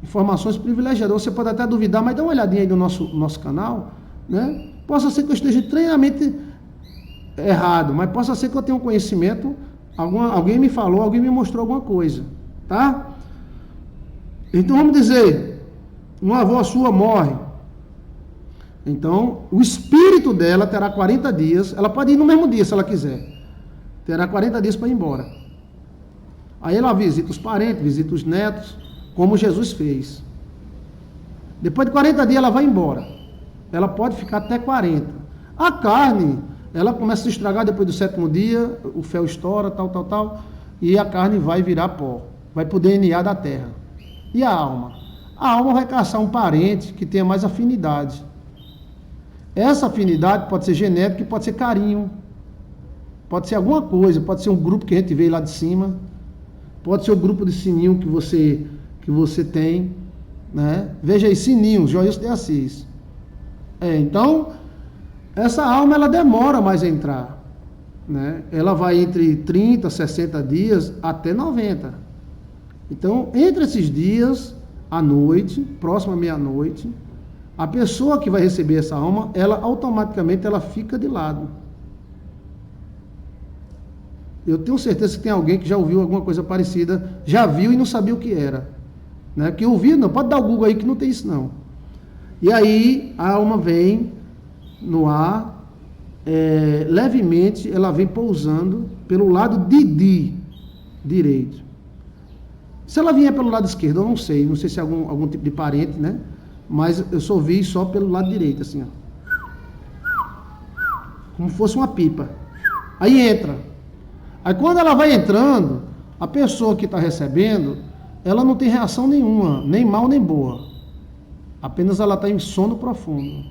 Informações privilegiadas. Você pode até duvidar, mas dá uma olhadinha aí no nosso canal, né? Possa ser que eu esteja treinamento errado, mas possa ser que eu tenha um conhecimento, alguém me falou, alguém me mostrou alguma coisa, tá? Então vamos dizer, uma avó sua morre, então o espírito dela terá 40 dias, ela pode ir no mesmo dia se ela quiser, terá 40 dias para ir embora. Aí ela visita os parentes, visita os netos, como Jesus fez. Depois de 40 dias ela vai embora. Ela pode ficar até 40. A carne, ela começa a se estragar depois do 7º dia, o fel estoura, tal, e a carne vai virar pó. Vai pro DNA da terra. E a alma? A alma vai caçar um parente que tenha mais afinidade. Essa afinidade pode ser genética e pode ser carinho. Pode ser alguma coisa, pode ser um grupo que a gente veio lá de cima. Pode ser o grupo de sininho que você tem, né? Veja aí, sininho, Joilson de Assis. Então, essa alma, ela demora mais a entrar, né? Ela vai entre 30, 60 dias até 90. Então, entre esses dias, à noite, próximo à meia-noite, a pessoa que vai receber essa alma, ela automaticamente ela fica de lado. Eu tenho certeza que tem alguém que já ouviu alguma coisa parecida, já viu e não sabia o que era. Né? Que ouviu, não, pode dar o Google aí que não tem isso não. E aí a alma vem no ar, levemente ela vem pousando pelo lado direito. Se ela vier pelo lado esquerdo, eu não sei se é algum tipo de parente, né? Mas eu só vi só pelo lado direito, assim, ó. Como fosse uma pipa. Aí entra. Aí quando ela vai entrando, a pessoa que está recebendo, ela não tem reação nenhuma, nem mal nem boa. Apenas ela está em sono profundo.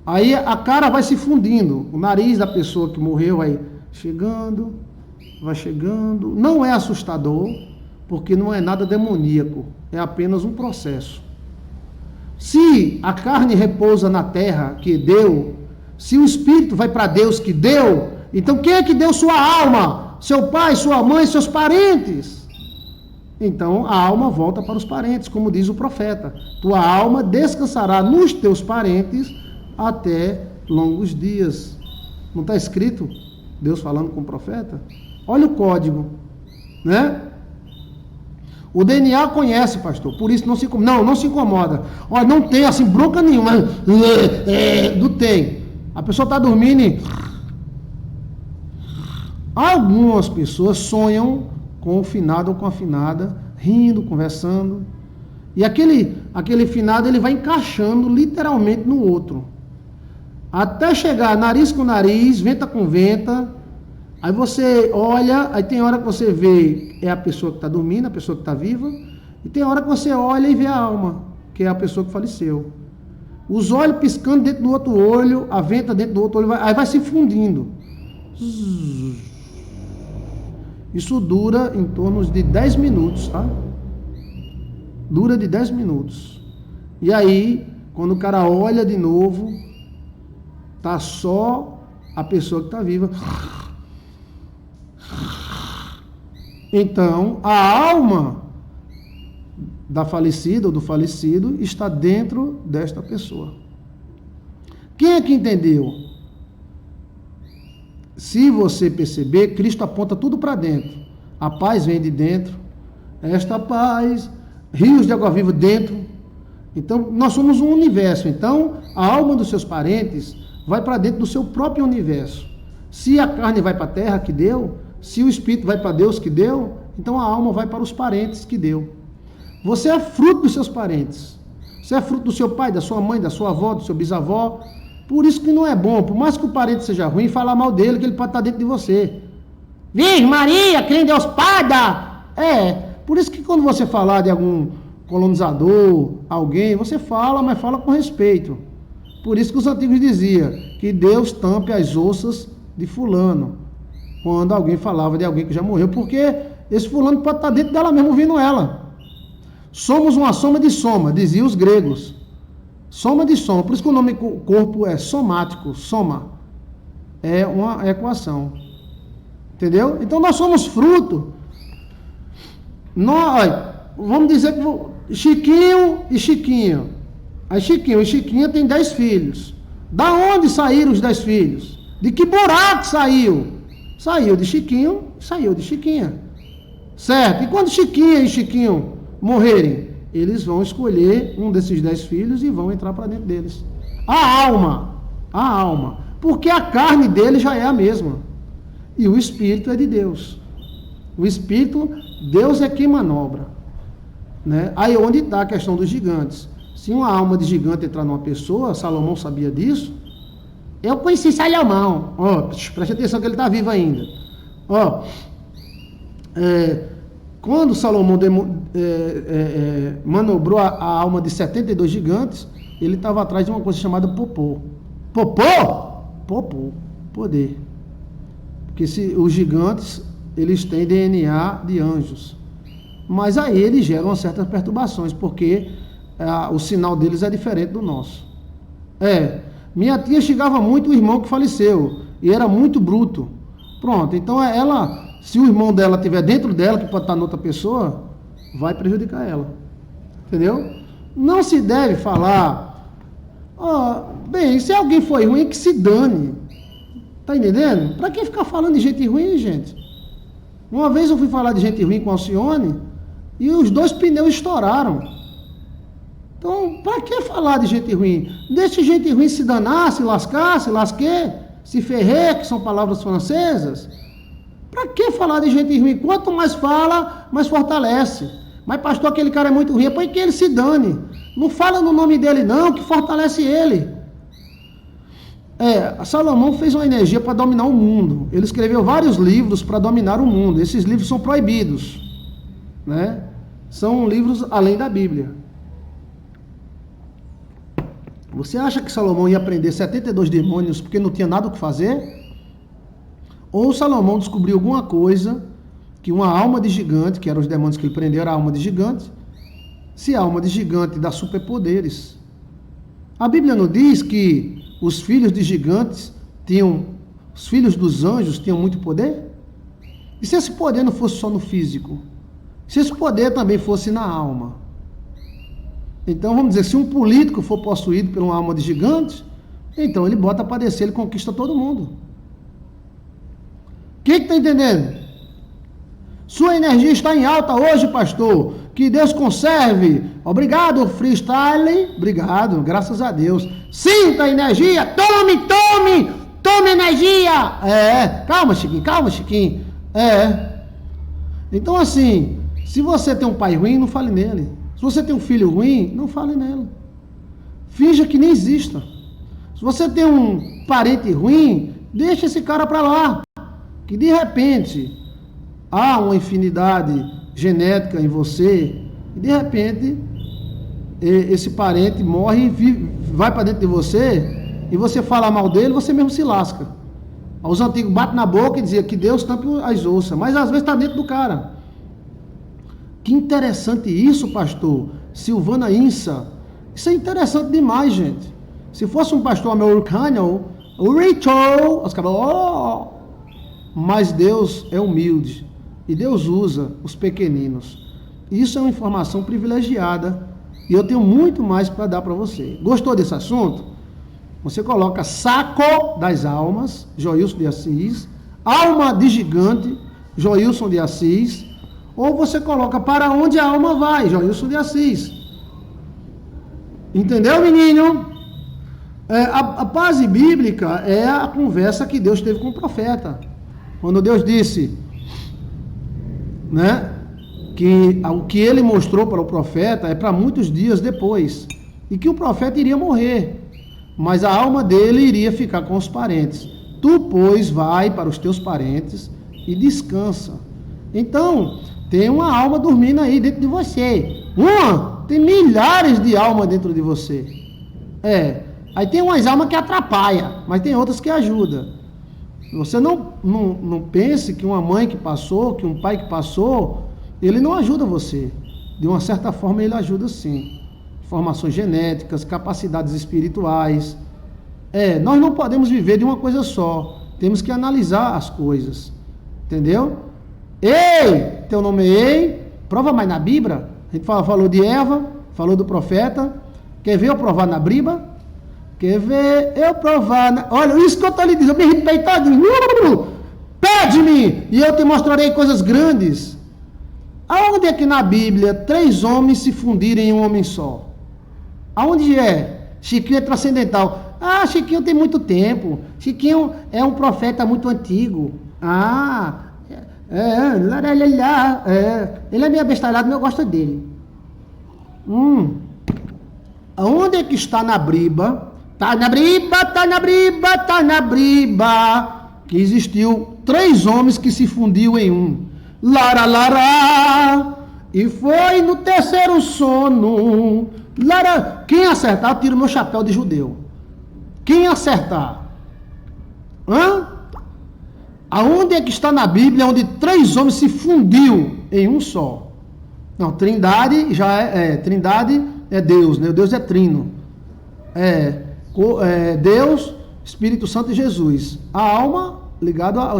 Aí a cara vai se fundindo, o nariz da pessoa que morreu vai chegando. Não é assustador, porque não é nada demoníaco, é apenas um processo. Se a carne repousa na terra que deu, se o espírito vai para Deus que deu, então quem é que deu sua alma? Seu pai, sua mãe, seus parentes. Então a alma volta para os parentes, como diz o profeta. Tua alma descansará nos teus parentes até longos dias. Não está escrito Deus falando com o profeta? Olha o código, né? O DNA conhece, pastor, por isso não se incomoda. Olha, não tem assim bronca nenhuma. Não tem. A pessoa está dormindo e... Algumas pessoas sonham com o finado ou com a finada, rindo, conversando. E aquele finado ele vai encaixando literalmente no outro. até chegar nariz com nariz, venta com venta. Aí você olha, aí tem hora que você vê é a pessoa que está dormindo, a pessoa que está viva, e tem hora que você olha e vê a alma, que é a pessoa que faleceu. Os olhos piscando dentro do outro olho, a venta dentro do outro olho, aí vai se fundindo. Isso dura em torno de 10 minutos, tá? Dura de 10 minutos. E aí, quando o cara olha de novo, tá só a pessoa que está viva. Então, a alma da falecida ou do falecido está dentro desta pessoa. Quem é que entendeu? Se você perceber, Cristo aponta tudo para dentro. A paz vem de dentro. Esta paz, rios de água viva dentro. Então, nós somos um universo. Então, a alma dos seus parentes vai para dentro do seu próprio universo. Se a carne vai para a terra que deu, se o espírito vai para Deus que deu, então a alma vai para os parentes que deu. Você é fruto dos seus parentes. Você é fruto do seu pai, da sua mãe, da sua avó, do seu bisavó. Por isso que não é bom, por mais que o parente seja ruim, falar mal dele, que ele pode estar dentro de você. Virgem Maria, crê em Deus Pada. Por isso que quando você falar de algum colonizador, alguém, você fala, mas fala com respeito. Por isso que os antigos diziam que Deus tampe as ossas de fulano, quando alguém falava de alguém que já morreu, porque esse fulano pode estar dentro dela mesmo, ouvindo ela. Somos uma soma de soma, diziam os gregos. Soma de soma, por isso que o nome corpo é somático, soma. É uma equação. Entendeu? Então nós somos fruto. Vamos dizer que Chiquinho e Chiquinha. Aí Chiquinho e Chiquinha tem 10 filhos. Da onde saíram os 10 filhos? De que buraco saiu? Saiu de Chiquinho, saiu de Chiquinha. Certo? E quando Chiquinha e Chiquinho morrerem, eles vão escolher um desses 10 filhos e vão entrar para dentro deles. A alma. Porque a carne dele já é a mesma. E o espírito é de Deus. O espírito, Deus é quem manobra. Né? Aí onde está a questão dos gigantes. Se uma alma de gigante entrar numa pessoa, Salomão sabia disso. Eu conheci Salomão. Preste atenção que ele está vivo ainda. Quando Salomão manobrou a alma de 72 gigantes, ele estava atrás de uma coisa chamada popô. Popô, poder. Porque os gigantes, eles têm DNA de anjos. Mas aí eles geram certas perturbações, porque o sinal deles é diferente do nosso. Minha tia xingava muito o irmão que faleceu, e era muito bruto. Pronto, então ela, se o irmão dela estiver dentro dela, que pode estar noutra pessoa, vai prejudicar ela. Entendeu? Não se deve falar, bem, se alguém foi ruim, que se dane. Tá entendendo? Pra que ficar falando de gente ruim, gente? Uma vez eu fui falar de gente ruim com a Alcione, e os 2 pneus estouraram. Então, pra que falar de gente ruim? Deixa gente ruim se danar, se lascar, se lasquer, se ferrer, que são palavras francesas. Pra que falar de gente ruim? Quanto mais fala, mais fortalece. Mas pastor, aquele cara é muito ruim, põe que ele se dane. Não fala no nome dele não, que fortalece ele. Salomão fez uma energia para dominar o mundo. Ele escreveu vários livros para dominar o mundo. Esses livros são proibidos, né? São livros além da Bíblia. Você acha que Salomão ia prender 72 demônios porque não tinha nada o que fazer? Ou Salomão descobriu alguma coisa, que uma alma de gigante, que eram os demônios que ele prendeu, era a alma de gigante, se a alma de gigante dá superpoderes. A Bíblia não diz que os filhos de gigantes os filhos dos anjos tinham muito poder? E se esse poder não fosse só no físico? Se esse poder também fosse na alma? Então, vamos dizer, se um político for possuído por uma alma de gigante, então ele bota para descer, ele conquista todo mundo. Quem está entendendo? Sua energia está em alta hoje, pastor. Que Deus conserve. Obrigado, freestyle. Obrigado, graças a Deus. Sinta a energia. Tome energia. Calma, Chiquinho. Então, assim, se você tem um pai ruim, não fale nele. Se você tem um filho ruim, não fale nele. Finja que nem exista. Se Se você tem um parente ruim, deixa esse cara para lá. Que de repente há uma infinidade genética em você, e de repente esse parente morre e vai para dentro de você, e você fala mal dele, você mesmo se lasca. Os antigos batem na boca e diziam que Deus tampe as ouças, mas às vezes está dentro do cara. Que interessante isso, pastor Silvana Insa. Isso é interessante demais, gente. Se fosse um pastor americano, o Rachel, os caras, oh! Mas Deus é humilde e Deus usa os pequeninos. Isso é uma informação privilegiada e eu tenho muito mais para dar para você. Gostou desse assunto? Você coloca Saco das Almas, Joilson de Assis, Alma de Gigante, Joilson de Assis, ou você coloca Para Onde a Alma Vai, Joilson de Assis. Entendeu, menino? A base bíblica é a conversa que Deus teve com o profeta. Quando Deus disse, né, que o que ele mostrou para o profeta é para muitos dias depois, e que o profeta iria morrer, mas a alma dele iria ficar com os parentes. Tu, pois, vai para os teus parentes e descansa. Então, tem uma alma dormindo aí dentro de você. Tem milhares de almas dentro de você. Aí tem umas almas que atrapalham, mas tem outras que ajudam. Você não pense que uma mãe que passou, que um pai que passou, ele não ajuda você. De uma certa forma ele ajuda sim. Formações genéticas, capacidades espirituais. Nós não podemos viver de uma coisa só. Temos que analisar as coisas. Entendeu? Ei! Teu nome é Ei? Prova mais na Bíblia. A gente falou de Eva, falou do profeta. Quer ver eu provar na Bíblia? Quer ver eu provar? Olha, isso que eu estou lhe dizendo, eu me irritei todinho. Pede-me e eu te mostrarei coisas grandes. Aonde é que na Bíblia 3 homens se fundirem em um homem só? Aonde é? Chiquinho é transcendental. Chiquinho tem muito tempo. Chiquinho é um profeta muito antigo. Ele é meio abestalhado, mas eu gosto dele. Aonde é que está na Bíblia? Tá na Bíblia, que existiu 3 homens que se fundiam em um. Lara, e foi no terceiro sono. Lara, quem acertar, eu tiro meu chapéu de judeu. Quem acertar? Aonde é que está na Bíblia onde 3 homens se fundiam em um só? Não, Trindade Trindade é Deus, né? O Deus é trino. Deus, Espírito Santo e Jesus. A alma ligada à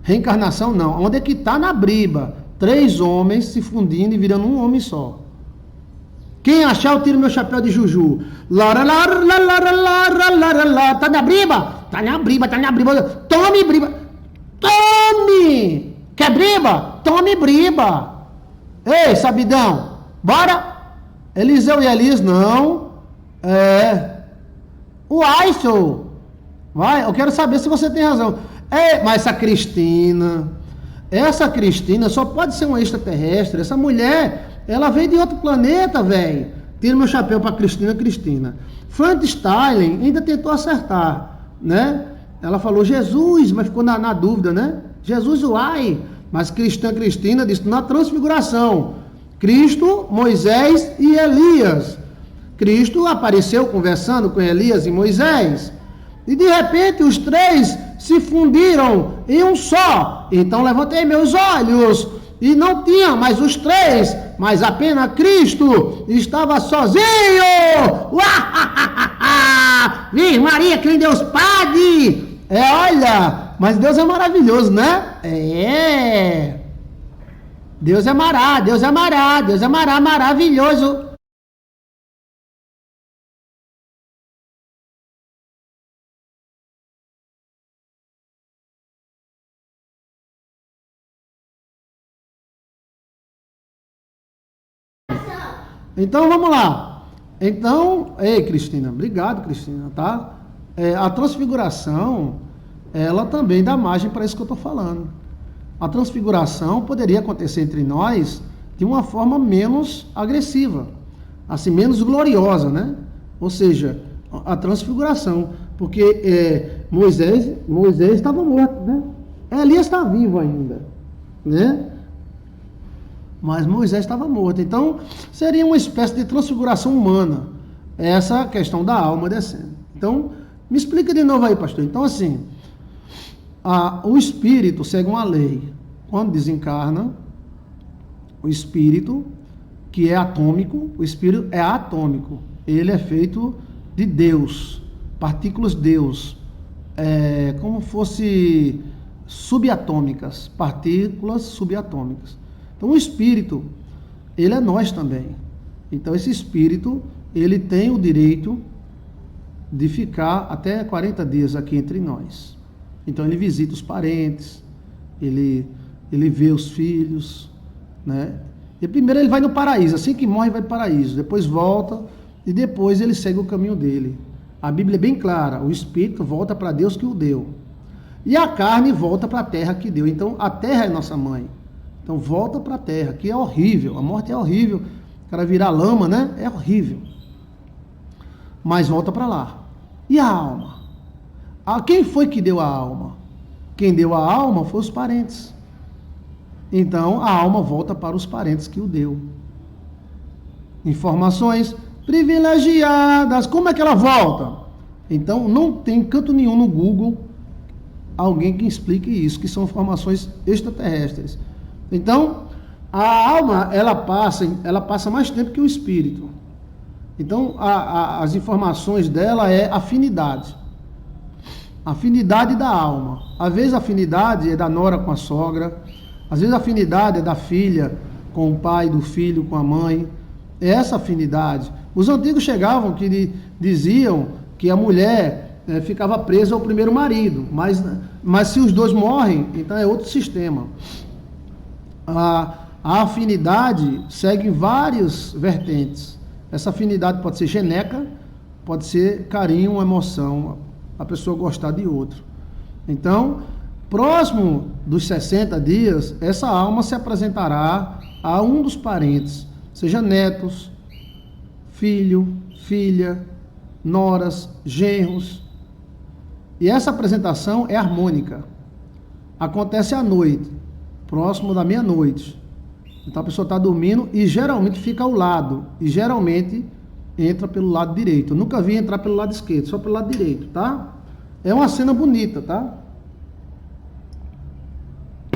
reencarnação, não. Onde é que está na Bíblia? 3 homens se fundindo e virando um homem só. Quem achar, eu tiro meu chapéu de juju. Tá na Bíblia? Tá na Bíblia. Tome Bíblia. Tome! Quer Bíblia? Tome Bíblia. Ei, sabidão, bora? Eliseu e Elias, não. Uai, senhor. Vai, eu quero saber se você tem razão. Mas essa Cristina só pode ser uma extraterrestre. Essa mulher, ela veio de outro planeta, velho. Tira meu chapéu para Cristina. Frankenstein ainda tentou acertar, né? Ela falou Jesus, mas ficou na dúvida, né? Jesus, uai. Mas Cristina disse na transfiguração. Cristo, Moisés e Elias. Cristo apareceu conversando com Elias e Moisés. E de repente os 3 se fundiram em um só. Então levantei meus olhos e não tinha mais os 3, mas apenas Cristo estava sozinho. Virgem Maria, quem Deus pague. Olha, mas Deus é maravilhoso, né? Deus é maravilhoso. Então vamos lá. Então, Cristina, obrigado, Cristina, tá? A transfiguração, ela também dá margem para isso que eu estou falando. A transfiguração poderia acontecer entre nós de uma forma menos agressiva, assim, menos gloriosa, né? Ou seja, A transfiguração, porque Moisés estava morto, né? Elias está vivo ainda, né? Mas Moisés estava morto. Então, seria uma espécie de transfiguração humana, essa questão da alma descendo. Então, me explica de novo aí, pastor. Então, assim, o espírito segue uma lei. Quando desencarna, o espírito, que é atômico, o espírito é atômico. Ele é feito de Deus, partículas Deus, como fosse subatômicas, partículas subatômicas. Então o espírito, ele é nós também. Então esse espírito, ele tem o direito de ficar até 40 dias aqui entre nós. Então ele visita os parentes, ele vê os filhos, né? E primeiro ele vai no paraíso, assim que morre vai para o paraíso, depois volta e depois ele segue o caminho dele. A Bíblia é bem clara, o espírito volta para Deus que o deu. E a carne volta para a terra que deu. Então a terra é nossa mãe. Então volta para a terra, que é horrível, a morte é horrível, o cara virar lama, né? É horrível. Mas volta para lá. E a alma? Quem foi que deu a alma? Quem deu a alma foi os parentes. Então a alma volta para os parentes que o deu. Informações privilegiadas. Como é que ela volta? Então não tem canto nenhum no Google alguém que explique isso, que são informações extraterrestres. Então a alma ela passa mais tempo que o espírito. Então as informações dela é afinidade. Afinidade da alma. Às vezes a afinidade é da nora com a sogra. Às vezes a afinidade é da filha com o pai, do filho com a mãe. É essa afinidade. Os antigos chegavam que diziam que a mulher ficava presa ao primeiro marido. Mas se os dois morrem, então é outro sistema. A afinidade segue várias vertentes. Essa afinidade pode ser genética, pode ser carinho, emoção, a pessoa gostar de outro. Então, próximo dos 60 dias, essa alma se apresentará a um dos parentes, seja netos, filho, filha, noras, genros. E essa apresentação é harmônica. Acontece à noite, próximo da meia-noite. Então a pessoa está dormindo e geralmente fica ao lado. E geralmente entra pelo lado direito. Eu nunca vi entrar pelo lado esquerdo, só pelo lado direito, tá? É uma cena bonita, tá?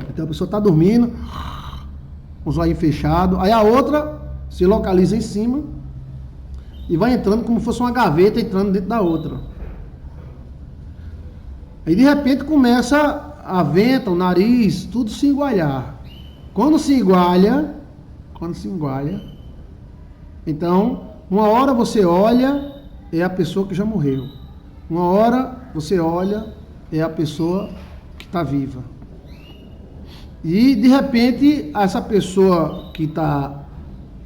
Então a pessoa está dormindo, com os olhos fechados. Aí a outra se localiza em cima e vai entrando como se fosse uma gaveta entrando dentro da outra. Aí de repente começa a venta, o nariz, tudo se igualar. Quando se iguala, então, uma hora você olha, é a pessoa que já morreu. Uma hora você olha, é a pessoa que está viva. E, de repente, essa pessoa que está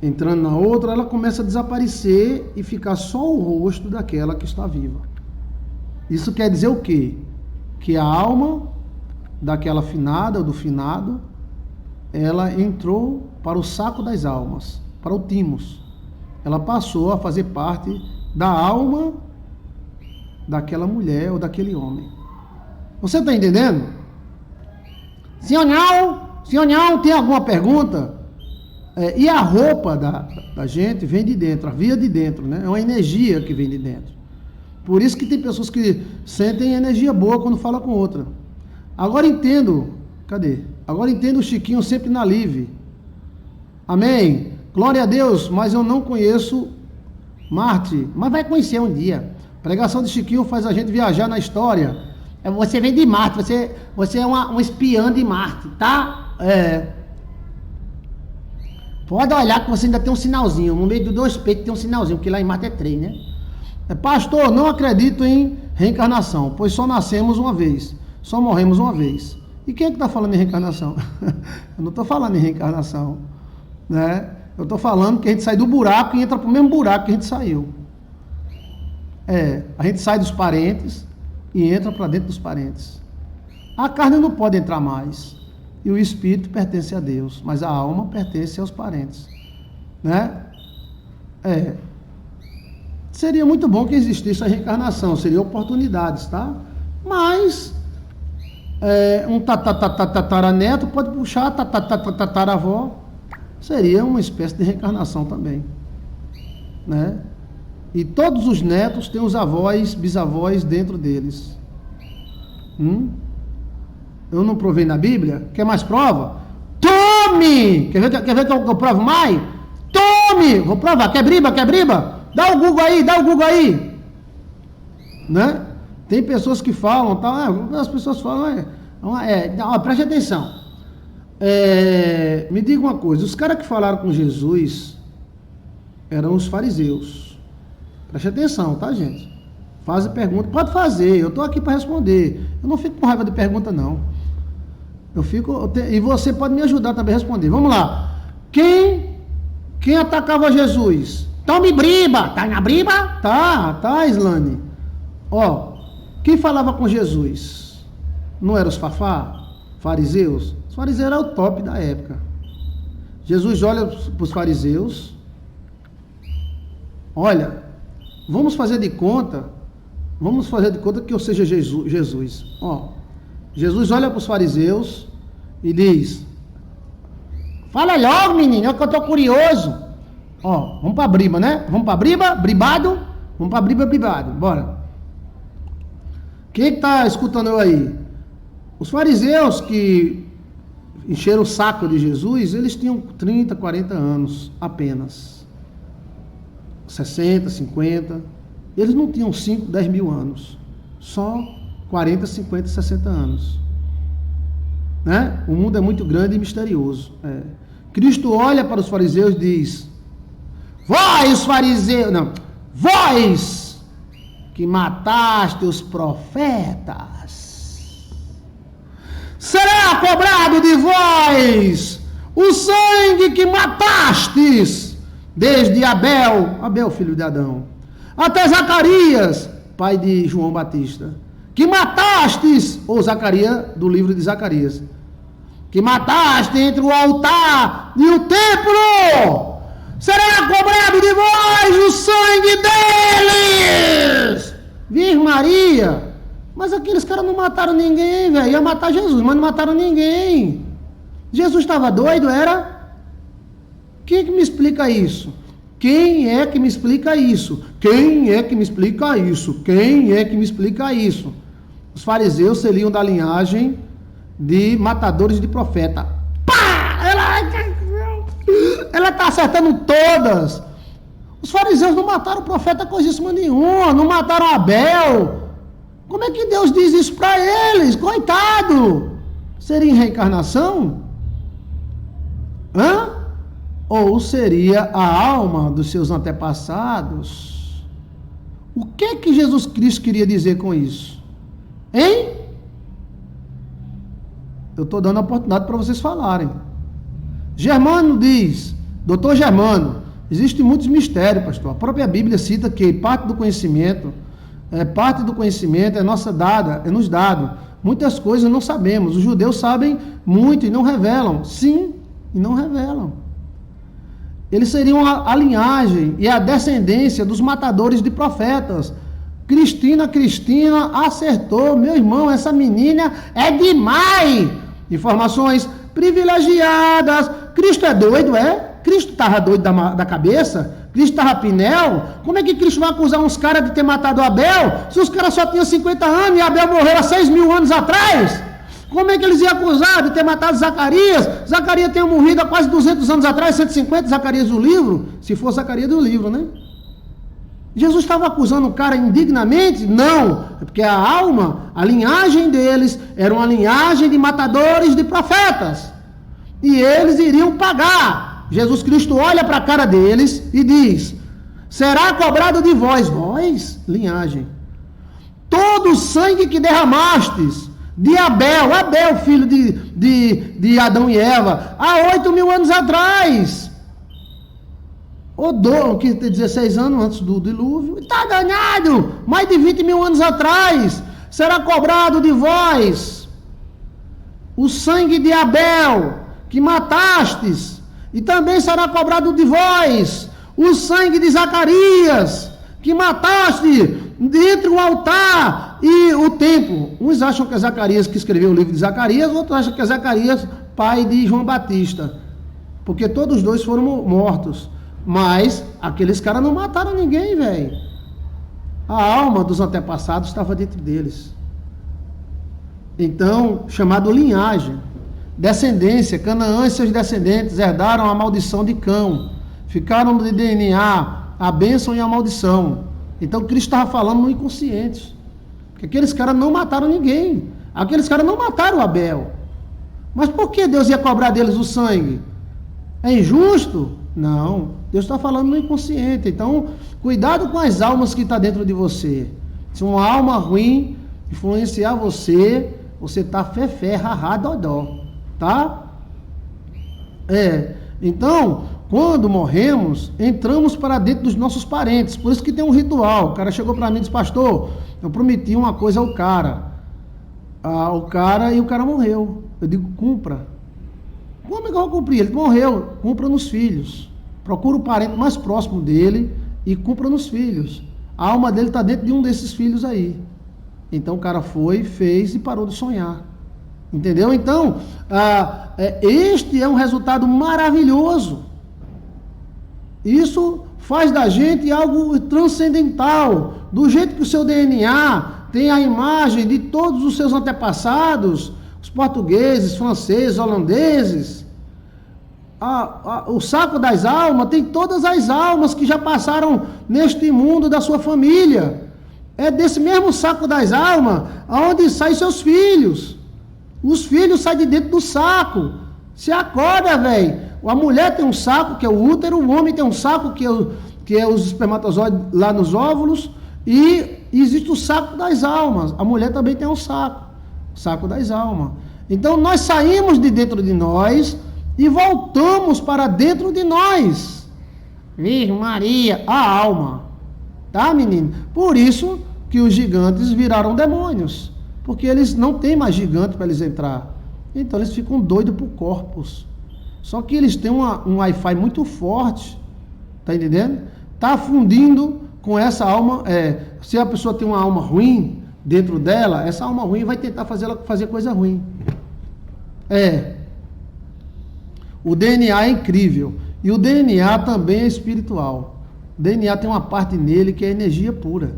entrando na outra, ela começa a desaparecer e ficar só o rosto daquela que está viva. Isso quer dizer o quê? Que a alma daquela finada ou do finado, ela entrou para o saco das almas, para o timos. Ela passou a fazer parte da alma daquela mulher ou daquele homem. Você está entendendo? Senhor não, tem alguma pergunta? E a roupa da gente vem de dentro, a via de dentro, né? É uma energia que vem de dentro. Por isso que tem pessoas que sentem energia boa quando fala com outra. Agora entendo, Agora entendo o Chiquinho sempre na live. Amém? Glória a Deus, mas eu não conheço Marte, mas vai conhecer um dia. Pregação de Chiquinho faz a gente viajar na história. Você vem de Marte, você é um espiã de Marte, tá? Pode olhar que você ainda tem um sinalzinho, no meio dos dois peitos tem um sinalzinho, porque lá em Marte é 3, né? Pastor, não acredito em reencarnação, pois só nascemos uma vez, só morremos uma vez. E quem é que está falando em reencarnação? Eu não estou falando em reencarnação, né? Eu estou falando que a gente sai do buraco e entra para o mesmo buraco que a gente saiu. A gente sai dos parentes e entra para dentro dos parentes. A carne não pode entrar mais. E o espírito pertence a Deus, mas a alma pertence aos parentes, né? Seria muito bom que existisse a reencarnação, seria oportunidades, tá? Mas um tataraneto pode puxar a tataravó, seria uma espécie de reencarnação também, né? E todos os netos têm os avós, bisavós dentro deles. Eu não provei na Bíblia? Quer mais prova? Tome! Quer ver que eu provo mais? Tome! Vou provar. Quer briba? Dá o Google aí. Né? Tem pessoas que falam, as pessoas falam, preste atenção. Me diga uma coisa, os caras que falaram com Jesus eram os fariseus. Preste atenção, tá, gente? Faz a pergunta, pode fazer, eu estou aqui para responder. Eu não fico com raiva de pergunta, não. E você pode me ajudar também a responder. Vamos lá. Quem atacava Jesus? Tome briba. Tá na briba? Tá, Islane. Quem falava com Jesus? Não eram os fariseus? Os fariseus eram o top da época. Jesus olha para os fariseus. Olha, vamos fazer de conta que eu seja Jesus. Jesus olha para os fariseus e diz: fala logo, menino, é que eu estou curioso. Vamos para a briba, né? Vamos para a briba, bribado. Vamos para a briba, bribado. Bora. Quem está escutando eu aí? Os fariseus que encheram o saco de Jesus, eles tinham 30, 40 anos apenas. 60, 50. Eles não tinham 5, 10 mil anos. Só 40, 50, 60 anos. Né? O mundo é muito grande e misterioso. Cristo olha para os fariseus e diz: vós, fariseus, vós que mataste os profetas, será cobrado de vós o sangue que matastes, desde Abel, filho de Adão, até Zacarias, pai de João Batista, que matastes, ou Zacarias, do livro de Zacarias, que mataste entre o altar e o templo, será cobrado de vós o sangue deles. Virgem Maria. Mas aqueles caras não mataram ninguém, velho. Ia matar Jesus, mas não mataram ninguém. Jesus estava doido, era? Quem é que me explica isso? Quem é que me explica isso? Os fariseus seriam da linhagem de matadores de profeta. Pá! Ela está acertando todas. Os fariseus não mataram o profeta coisíssima nenhuma, não mataram Abel. Como é que Deus diz isso para eles? Coitado! Seria reencarnação? Ou seria a alma dos seus antepassados? O que Jesus Cristo queria dizer com isso? Hein? Eu estou dando a oportunidade para vocês falarem. Germano diz, doutor Germano, existem muitos mistérios, pastor. A própria Bíblia cita que parte do conhecimento é nos dado. Muitas coisas não sabemos. Os judeus sabem muito e não revelam. Sim, e não revelam. Eles seriam a linhagem e a descendência dos matadores de profetas. Cristina acertou. Meu irmão, essa menina é demais. Informações privilegiadas. Cristo é doido, é? Cristo estava doido da cabeça? Cristo estava pinel? Como é que Cristo vai acusar uns caras de ter matado Abel, se os caras só tinham 50 anos e Abel morreu há 6 mil anos atrás? Como é que eles iam acusar de ter matado Zacarias? Zacarias tinha morrido há quase 200 anos atrás, 150, Zacarias do livro, se for Zacarias do livro, né? Jesus estava acusando o cara indignamente? Não, é porque a alma, a linhagem deles, era uma linhagem de matadores de profetas, e eles iriam pagar. Jesus Cristo olha para a cara deles e diz: será cobrado de vós, linhagem, todo o sangue que derramastes de Abel, filho de Adão e Eva, há 8 mil anos atrás, que tem 16 anos antes do dilúvio, está danado, mais de 20 mil anos atrás, será cobrado de vós o sangue de Abel, que matastes, e também será cobrado de vós o sangue de Zacarias, que mataste entre o altar e o templo. Uns acham que é Zacarias que escreveu o livro de Zacarias, outros acham que é Zacarias, pai de João Batista, porque todos os dois foram mortos. Mas aqueles caras não mataram ninguém, velho. A alma dos antepassados estava dentro deles. Então, chamado linhagem, descendência. Canaã e seus descendentes herdaram a maldição de Cão, ficaram de DNA a bênção e a maldição. Então Cristo estava falando no inconsciente, que aqueles caras não mataram ninguém, aqueles caras não mataram Abel. Mas por que Deus ia cobrar deles o sangue? É injusto? Não, Deus está falando no inconsciente. Então cuidado com as almas que estão dentro de você. Se uma alma ruim influenciar você, você está fé, rará, dodó, tá? Então, quando morremos, entramos para dentro dos nossos parentes. Por isso que tem um ritual. O cara chegou para mim e disse: pastor, eu prometi uma coisa ao cara. E o cara morreu. Eu digo: cumpra. Como é que eu vou cumprir? Ele morreu. Cumpra nos filhos. Procura o parente mais próximo dele e cumpra nos filhos. A alma dele está dentro de um desses filhos aí. Então o cara foi, fez e parou de sonhar. Entendeu? Então, este é um resultado maravilhoso. Isso faz da gente algo transcendental. Do jeito que o seu DNA tem a imagem de todos os seus antepassados, os portugueses, franceses, holandeses. O saco das almas tem todas as almas que já passaram neste mundo da sua família. É desse mesmo saco das almas aonde saem seus filhos. Os filhos saem de dentro do saco. Se acorda, velho. A mulher tem um saco, que é o útero, o homem tem um saco, que é os espermatozoides lá nos óvulos, e existe o saco das almas. A mulher também tem um saco, saco das almas. Então nós saímos de dentro de nós e voltamos para dentro de nós. Virgem Maria, a alma. Tá, menino? Por isso que os gigantes viraram demônios, porque eles não têm mais gigante para eles entrar. Então eles ficam doidos por corpos. Só que eles têm um Wi-Fi muito forte, tá entendendo? Tá fundindo com essa alma. Se a pessoa tem uma alma ruim dentro dela, essa alma ruim vai tentar fazer ela fazer coisa ruim. O DNA é incrível. E o DNA também é espiritual. O DNA tem uma parte nele que é energia pura.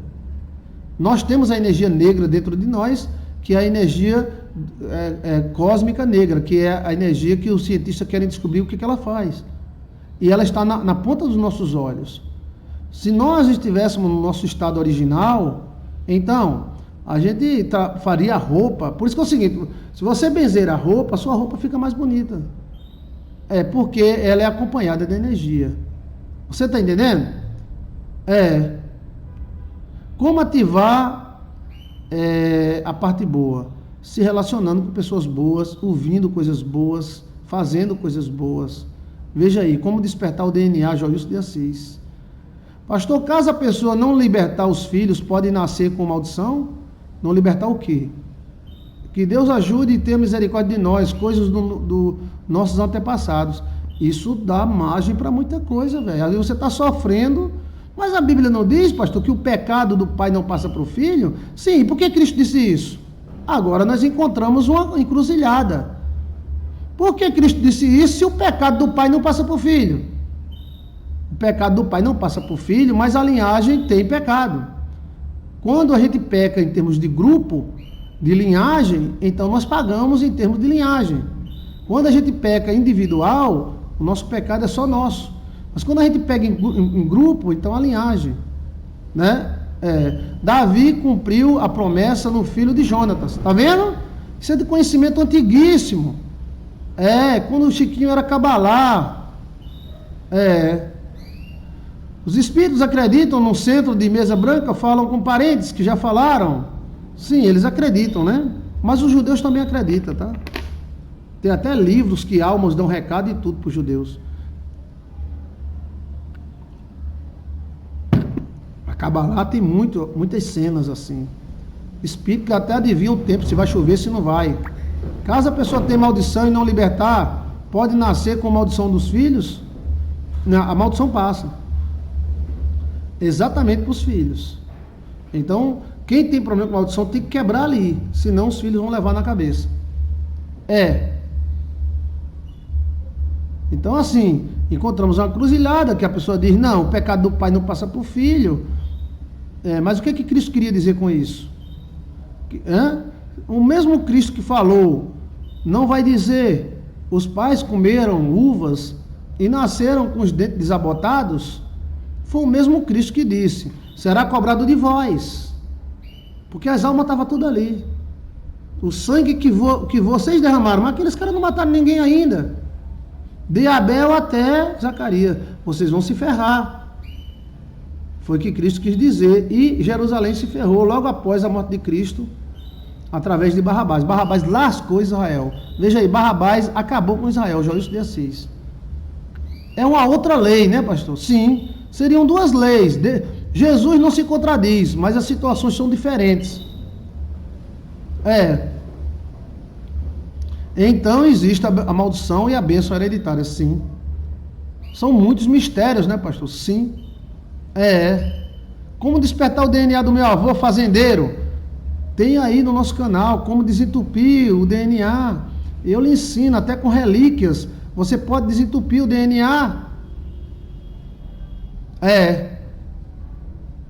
Nós temos a energia negra dentro de nós, que é a energia cósmica negra, que é a energia que os cientistas querem descobrir o que ela faz. E ela está na ponta dos nossos olhos. Se nós estivéssemos no nosso estado original, então a gente faria a roupa. Por isso que é o seguinte: se você benzer a roupa, a sua roupa fica mais bonita. Porque ela é acompanhada da energia. Você está entendendo? Como ativar a parte boa? Se relacionando com pessoas boas, ouvindo coisas boas, fazendo coisas boas. Veja aí, como despertar o DNA, Joilson de Assis. Pastor, caso a pessoa não libertar os filhos, pode nascer com maldição? Não libertar o quê? Que Deus ajude e tenha misericórdia de nós, coisas dos nossos antepassados. Isso dá margem para muita coisa, velho. Ali você está sofrendo, mas a Bíblia não diz, pastor, que o pecado do pai não passa para o filho? Sim, por que Cristo disse isso? Agora nós encontramos uma encruzilhada. Por que Cristo disse isso se o pecado do pai não passa para o filho? O pecado do pai não passa para o filho, mas a linhagem tem pecado. Quando a gente peca em termos de grupo, de linhagem, então nós pagamos em termos de linhagem. Quando a gente peca individual, o nosso pecado é só nosso. Mas quando a gente pega em grupo, então a linhagem, né? Davi cumpriu a promessa no filho de Jonatas. Tá vendo? Isso é de conhecimento antiguíssimo. Quando o Chiquinho era cabalá. Os espíritos acreditam no centro de mesa branca, falam com parentes que já falaram. Sim, eles acreditam, né? Mas os judeus também acreditam, tá? Tem até livros que almas dão recado e tudo para os judeus. A Cabalá tem muitas cenas assim. Espírito que até adivinha o tempo, se vai chover, se não vai. Caso a pessoa tenha maldição e não libertar, pode nascer com maldição dos filhos, a maldição passa. exatamente para os filhos. Então, quem tem problema com maldição tem que quebrar ali, senão os filhos vão levar na cabeça. Então, assim, encontramos uma cruzilhada que a pessoa diz, não, o pecado do pai não passa para o filho. Mas o que Cristo queria dizer com isso? O mesmo Cristo que falou, não vai dizer, os pais comeram uvas e nasceram com os dentes desabotados? Foi o mesmo Cristo que disse, será cobrado de vós. Porque as almas estavam tudo ali. O sangue que vocês derramaram, mas aqueles caras não mataram ninguém ainda. De Abel até Zacarias. Vocês vão se ferrar. Foi o que Cristo quis dizer. E Jerusalém se ferrou logo após a morte de Cristo, através de Barrabás. Barrabás lascou Israel. Veja aí, Barrabás acabou com Israel, Joilson de Assis. É uma outra lei, né, pastor? Sim, seriam duas leis. Jesus não se contradiz, mas as situações são diferentes. Então existe a maldição e a bênção hereditária, sim. São muitos mistérios, né, pastor? Sim. Como despertar o DNA do meu avô fazendeiro? Tem aí no nosso canal como desentupir o DNA. Eu lhe ensino, até com relíquias. Você pode desentupir o DNA.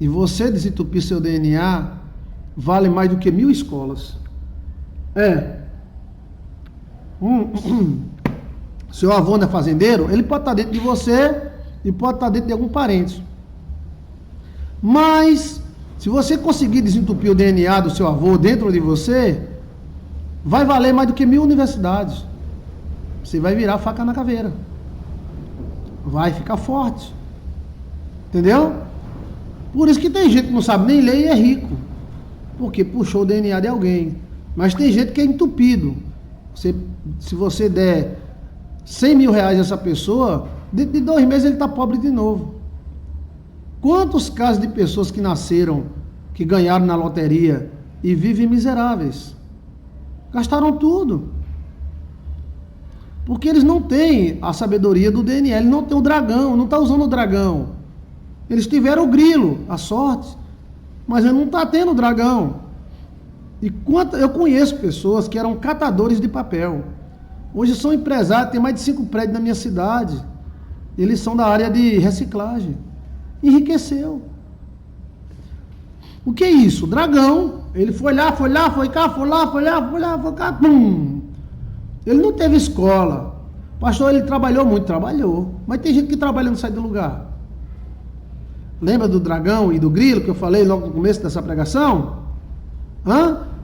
E você desentupir seu DNA vale mais do que 1000 escolas. Seu avô não é fazendeiro, ele pode estar dentro de você e pode estar dentro de algum parente. Mas, se você conseguir desentupir o DNA do seu avô dentro de você, vai valer mais do que 1000 universidades. Você vai virar faca na caveira. Vai ficar forte. Entendeu? Por isso que tem gente que não sabe nem ler e é rico. Porque puxou o DNA de alguém. Mas tem gente que é entupido. Se você der 100 mil reais a essa pessoa, dentro de 2 meses ele está pobre de novo. Quantos casos de pessoas que nasceram, que ganharam na loteria e vivem miseráveis? Gastaram tudo. Porque eles não têm a sabedoria do DNA, eles não têm o dragão, não está usando o dragão. Eles tiveram o grilo, a sorte, mas ele não está tendo o dragão. Eu conheço pessoas que eram catadores de papel. Hoje são empresários, tem mais de 5 prédios na minha cidade. Eles são da área de reciclagem. Enriqueceu. O que é isso? Dragão. Ele foi lá, foi cá, foi lá, foi cá, pum. Ele não teve escola. Pastor, ele trabalhou muito, trabalhou. Mas tem gente que trabalha e não sai do lugar. Lembra do dragão e do grilo que eu falei logo no começo dessa pregação?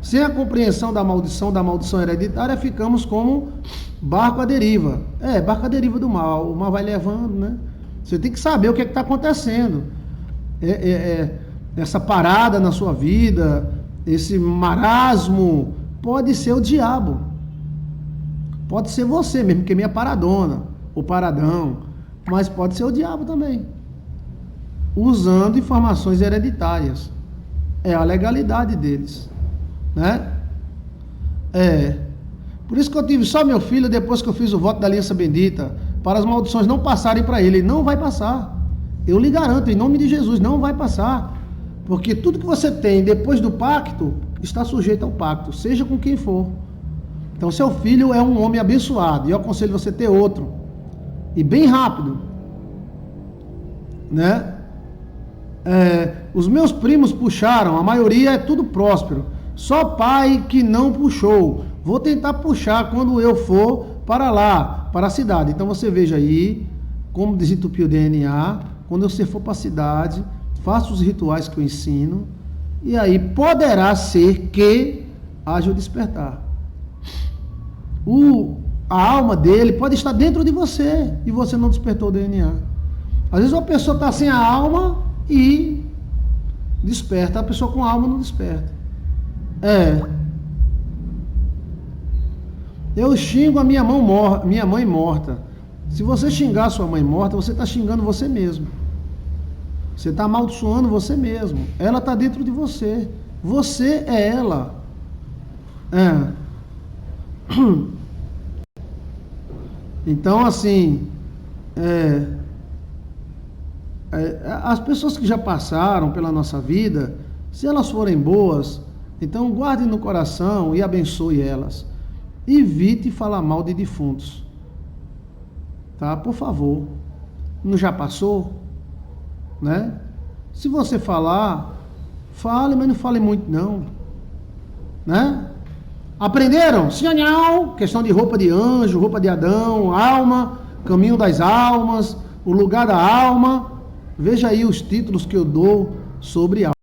Sem a compreensão da maldição hereditária, ficamos como barco à deriva. Barco à deriva do mal. O mal vai levando, né? Você tem que saber o que está acontecendo. Essa parada na sua vida, esse marasmo, pode ser o diabo. Pode ser você mesmo, que é minha paradona, ou paradão. Mas pode ser o diabo também. Usando informações hereditárias. É a legalidade deles. Né? Por isso que eu tive só meu filho depois que eu fiz o voto da aliança bendita, para as maldições não passarem para ele. Ele não vai passar. Eu lhe garanto, em nome de Jesus, não vai passar. Porque tudo que você tem depois do pacto está sujeito ao pacto, seja com quem for. Então, seu filho é um homem abençoado, e eu aconselho você a ter outro. E bem rápido. Né? Os meus primos puxaram, a maioria é tudo próspero. Só pai que não puxou. Vou tentar puxar quando eu for para lá, para a cidade. Então você veja aí como desentupir o DNA. Quando você for para a cidade, faça os rituais que eu ensino. E aí poderá ser que haja o despertar. A alma dele pode estar dentro de você e você não despertou o DNA. Às vezes uma pessoa está sem a alma e desperta. A pessoa com a alma não desperta. Eu xingo a minha mãe morta. Se você xingar a sua mãe morta, você está xingando você mesmo. Você está amaldiçoando você mesmo. Ela está dentro de você. Você é ela. Então, assim, As pessoas que já passaram pela nossa vida, se elas forem boas, então guarde no coração e abençoe elas. Evite falar mal de defuntos. Tá? Por favor. Não já passou? Né? Se você falar, fale, mas não fale muito não. Né? Aprenderam? Sim ou não? Questão de roupa de anjo, roupa de Adão, alma, caminho das almas, o lugar da alma. Veja aí os títulos que eu dou sobre alma.